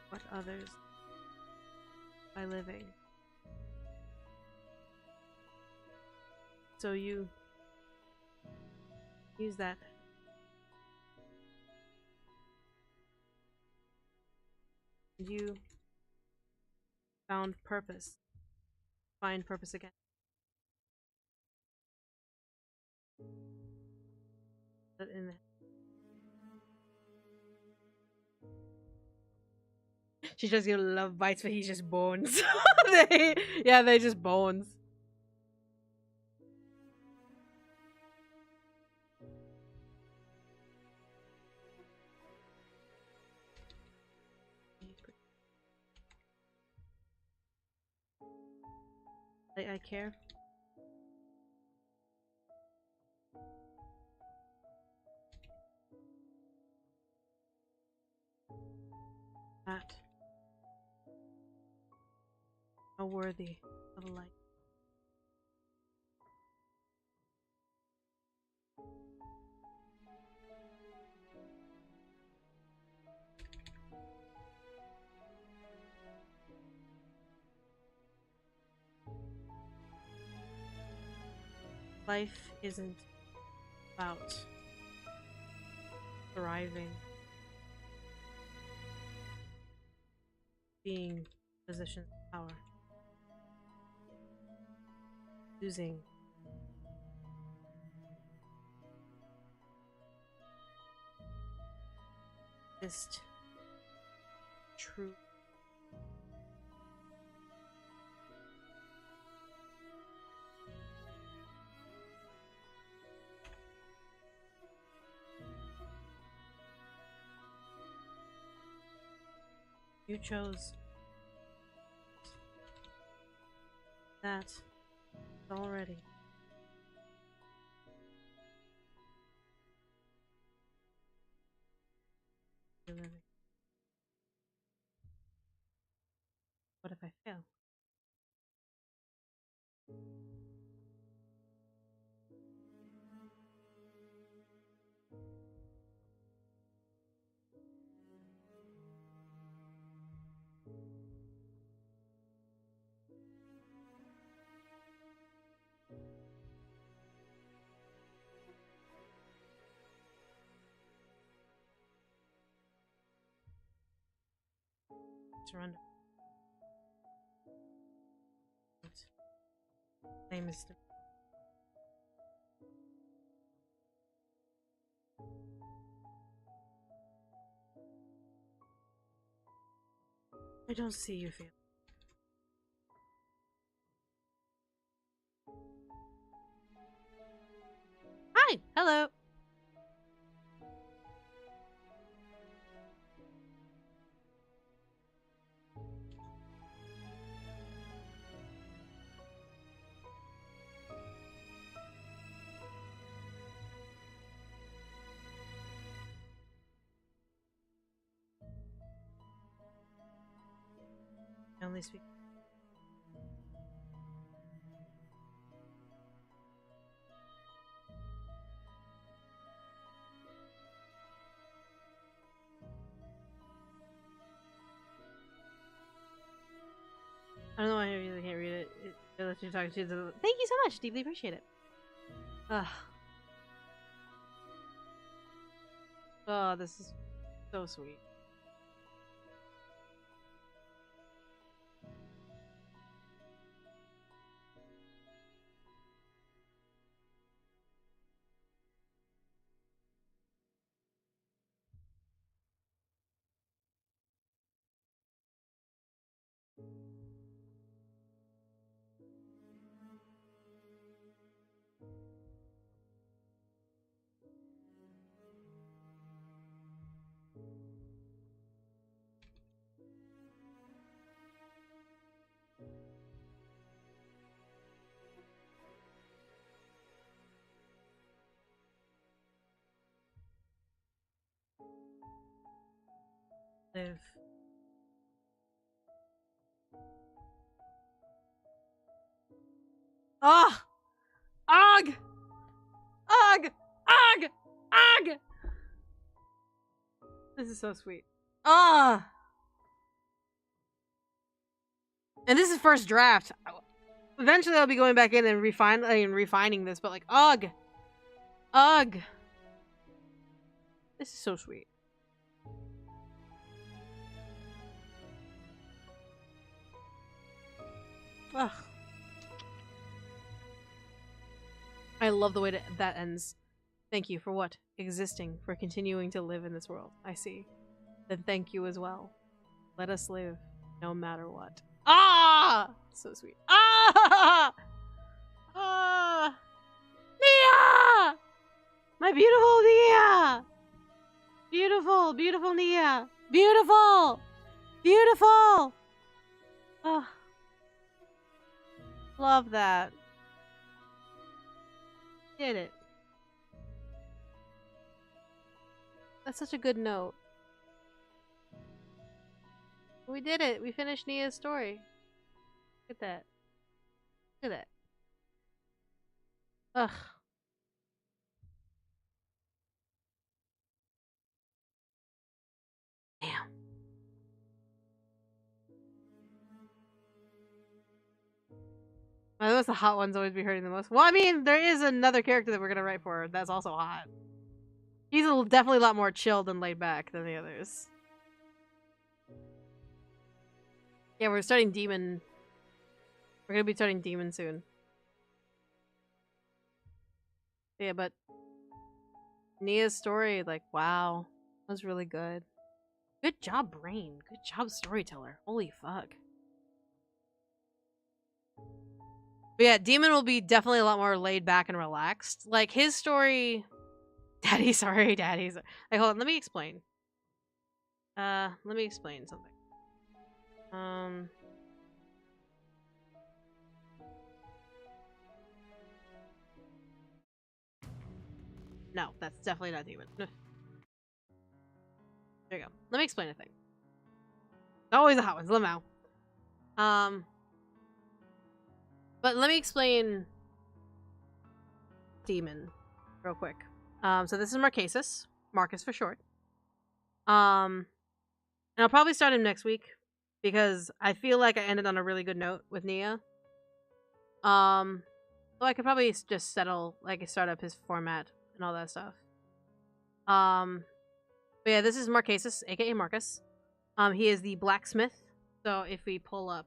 what others by living. So you use that. You found purpose. Find purpose again. In the She just give love bites, but he's just bones. They're just bones. I care. That are worthy of life. Life isn't about thriving, being position of power, using just true. You chose that already. You're living. What if I fail? Surrender. Name is the I don't see you fail. fine. Hello. I only speak. I don't know why I really can't read it. It lets you talk to the. Thank you so much. Deeply appreciate it. Ugh. Oh, this is so sweet. Live. Ah! Ugh! Ugh! Ugh! Ugh! This is so sweet. Ah! And this is first draft. Eventually, I'll be going back in and refining this, but like, ugh! Ugh! This is so sweet. Ugh. I love the way that ends. Thank you for what? Existing, for continuing to live in this world. I see. Then thank you as well. Let us live, no matter what. Ah! So sweet. Ah! Ah! Nia! My beautiful Nia! Beautiful, beautiful Nia! Beautiful! Beautiful! Ah. Love that. Did it. That's such a good note. We did it. We finished Nia's story. Look at that. Look at that. Ugh. Damn. Those the hot ones always be hurting the most. Well, I mean, there is another character that we're gonna write for that's also hot. He's definitely a lot more chilled and laid back than the others. Yeah, we're starting Demon. We're gonna be starting Demon soon. Yeah, but Nia's story, like, wow, was really good. Good job, Brain. Good job, storyteller. Holy fuck. But yeah, Demon will be definitely a lot more laid back and relaxed. Like, his story... Daddy, sorry, Daddy. Like, hold on, let me explain. Let me explain something. No, that's definitely not Demon. There you go. Let me explain a thing. Always the hot ones, Lamau. But let me explain Demon real quick. So this is Marquesas. Marcus for short. And I'll probably start him next week because I feel like I ended on a really good note with Nia. So I could probably just settle, like, start up his format and all that stuff. But yeah, this is Marquesas, aka Marcus. He is the blacksmith. So if we pull up,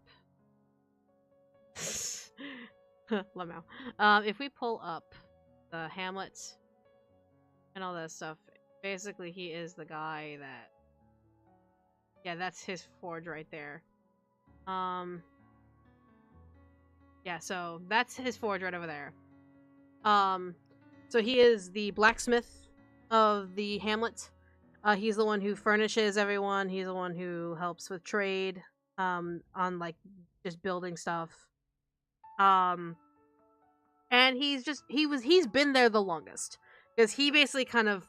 Lemau. If we pull up the Hamlet and all that stuff, basically he is the guy that, yeah, that's his forge right there. Yeah, so that's his forge right over there. So he is the blacksmith of the hamlet. He's the one who furnishes everyone. He's the one who helps with trade, on like just building stuff. And he's been there the longest because he basically kind of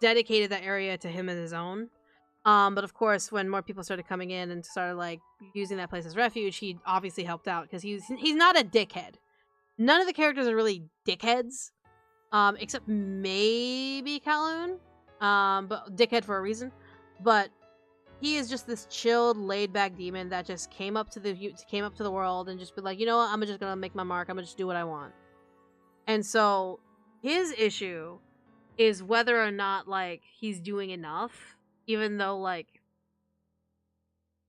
dedicated that area to him as his own. But of course, when more people started coming in and started like using that place as refuge, he obviously helped out because he's not a dickhead. None of the characters are really dickheads, except maybe Kowloon, but dickhead for a reason. But he is just this chilled, laid-back demon that just came up to the world and just be like, you know what, I'm just gonna make my mark. I'm gonna just do what I want. And so his issue is whether or not like he's doing enough, even though like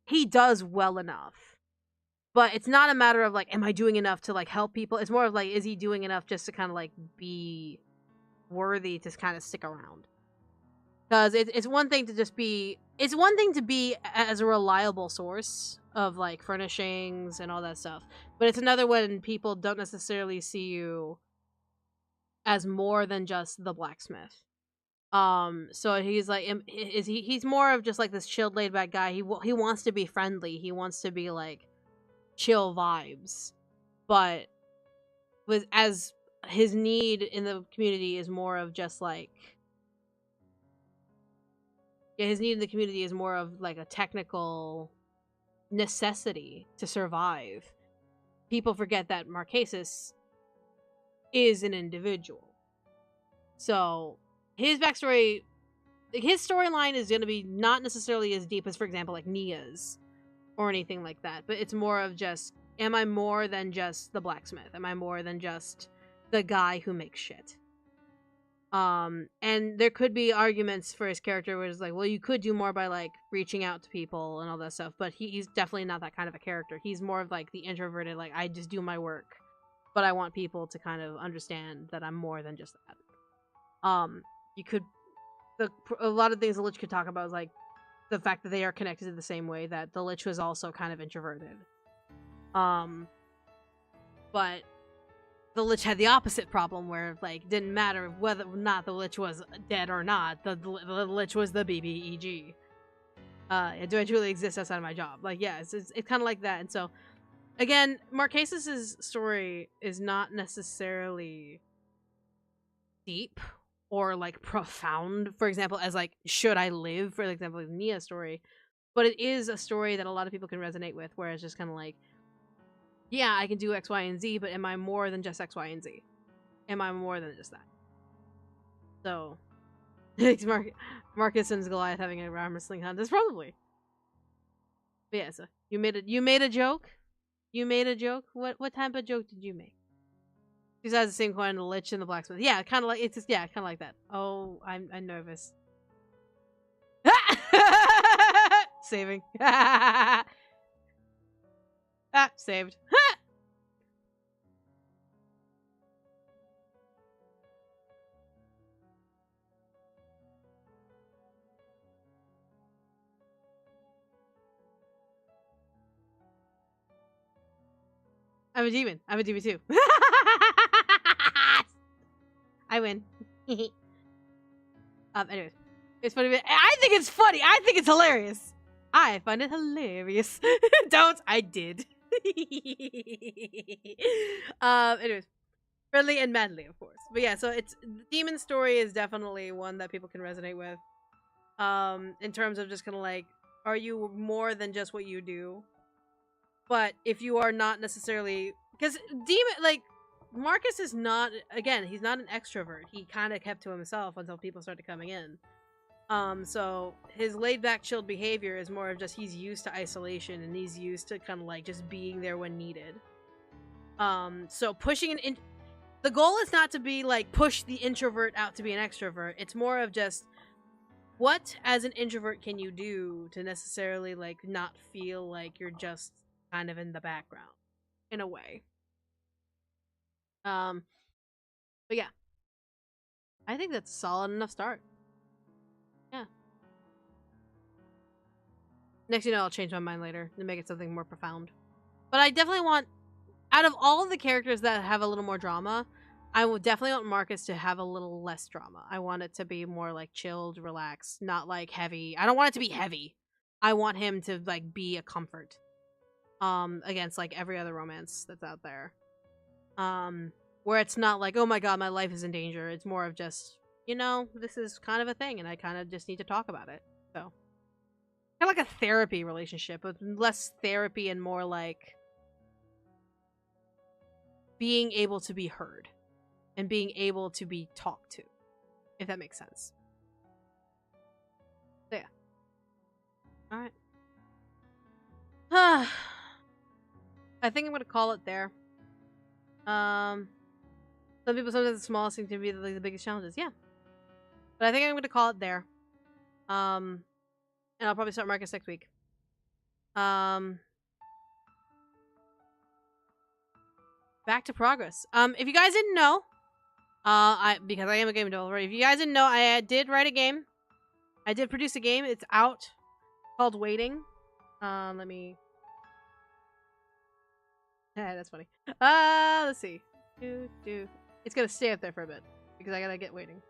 he does well enough. But it's not a matter of like, am I doing enough to like help people? It's more of like, is he doing enough just to kind of like be worthy to kind of stick around? Because it's one thing to just be, it's one thing to be as a reliable source of like furnishings and all that stuff, but it's another when people don't necessarily see you as more than just the blacksmith. So he's like, he's more of just like this chilled, laid back guy. He wants to be friendly. He wants to be like chill vibes, but with as his need in the community is more of just like, yeah, his need in the community is more of like a technical necessity to survive. People forget that Marquesas is an individual. So his backstory, his storyline is going to be not necessarily as deep as, for example, like Nia's or anything like that. But it's more of just, am I more than just the blacksmith? Am I more than just the guy who makes shit? And there could be arguments for his character where it's like, well, you could do more by like reaching out to people and all that stuff, but he's definitely not that kind of a character. He's more of like the introverted, like, I just do my work, but I want people to kind of understand that I'm more than just that. You could, a lot of things the Lich could talk about is like the fact that they are connected in the same way that the Lich was also kind of introverted. But the Lich had the opposite problem where, like, didn't matter whether or not the Lich was dead or not. The Lich was the BBEG. Do I truly exist outside of my job? Like, yeah, it's kind of like that. And so, again, Marquesas' story is not necessarily deep or, like, profound, for example, as, like, should I live, for example, like Nia's story. But it is a story that a lot of people can resonate with, where it's just kind of like, yeah, I can do X, Y, and Z, but am I more than just X, Y, and Z? Am I more than just that? So, Marcus and Goliath having a arm wrestling contest, probably. But yeah, so you made a joke? You made a joke? What type of joke did you make? She has the same coin, the Lich and the blacksmith. Yeah, kind of like, it's just, yeah, kind of like that. Oh, I'm nervous. Saving. Saved. I'm a demon. I'm a demon too. I win. Anyways. It's funny. I think it's funny. I think it's hilarious. I find it hilarious. Don't. I did. Anyways. Friendly and manly, of course. But yeah, so it's, demon story is definitely one that people can resonate with. In terms of just kind of like, are you more than just what you do? But if you are not necessarily, because demon, like, Marcus is not, again, he's not an extrovert. He kind of kept to himself until people started coming in. So his laid-back, chilled behavior is more of just, he's used to isolation and he's used to kind of like just being there when needed. So pushing the goal is not to be like push the introvert out to be an extrovert. It's more of just, what as an introvert can you do to necessarily like not feel like you're just kind of in the background in a way. But yeah, I think that's a solid enough start. Yeah. Next, you know, I'll change my mind later and make it something more profound. But I definitely want, out of all of the characters that have a little more drama, I would definitely want Marcus to have a little less drama. I want it to be more like chilled, relaxed, not like heavy. I don't want it to be heavy. I want him to like be a comfort. Against like every other romance that's out there. Where it's not like, oh my god, my life is in danger. It's more of just, you know, this is kind of a thing and I kind of just need to talk about it. So kind of like a therapy relationship, but less therapy and more like being able to be heard and being able to be talked to, if that makes sense. So yeah. Alright. I think I'm gonna call it there. Some people sometimes the smallest thing can be like the biggest challenges. Yeah. But I think I'm gonna call it there. And I'll probably start Marcus next week. Back to progress. If you guys didn't know, because I am a game developer, if you guys didn't know, I did write a game. I did produce a game. It's out, called Waiting. Let me. That's funny. Let's see. It's gonna stay up there for a bit because I gotta get Waiting.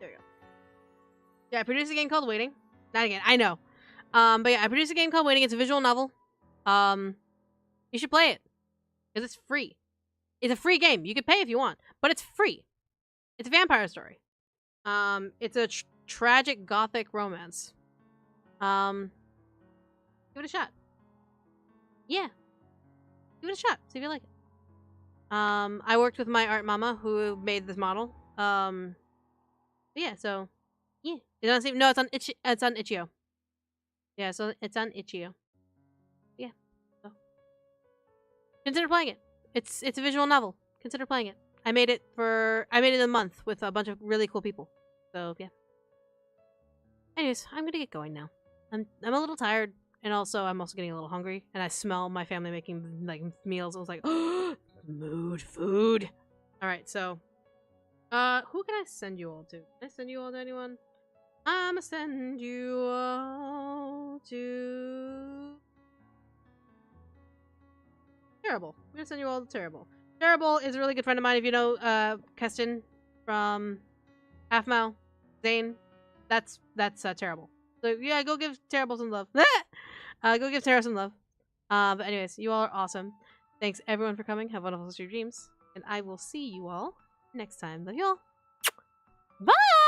There we go. Yeah, I produced a game called Waiting. Not again. I know. But yeah, I produced a game called Waiting. It's a visual novel. You should play it because it's free. It's a free game. You can pay if you want, but it's free. It's a vampire story. It's a tragic gothic romance. Give it a shot. Yeah, give it a shot. See if you like it. I worked with my art mama who made this model. Yeah, so yeah, it's on Steam. No, it's on Itch.io. Yeah, so it's on Itch.io. Yeah, so consider playing it. It's a visual novel. Consider playing it. I made it in a month with a bunch of really cool people. So yeah. Anyways, I'm gonna get going now. I'm a little tired, and also I'm also getting a little hungry, and I smell my family making like meals. I was like, oh, food. All right, so who can I send you all to? Can I send you all to anyone? I'ma send you all to Terrible. I'm gonna send you all to Terrible. Terrible is a really good friend of mine. If you know Keston from Half Mile, Zane, that's Terrible. So yeah, go give Terrible some love. Go give Terrible some love. But anyways, you all are awesome. Thanks everyone for coming. Have wonderful dreams, and I will see you all next time. Love you all. Bye.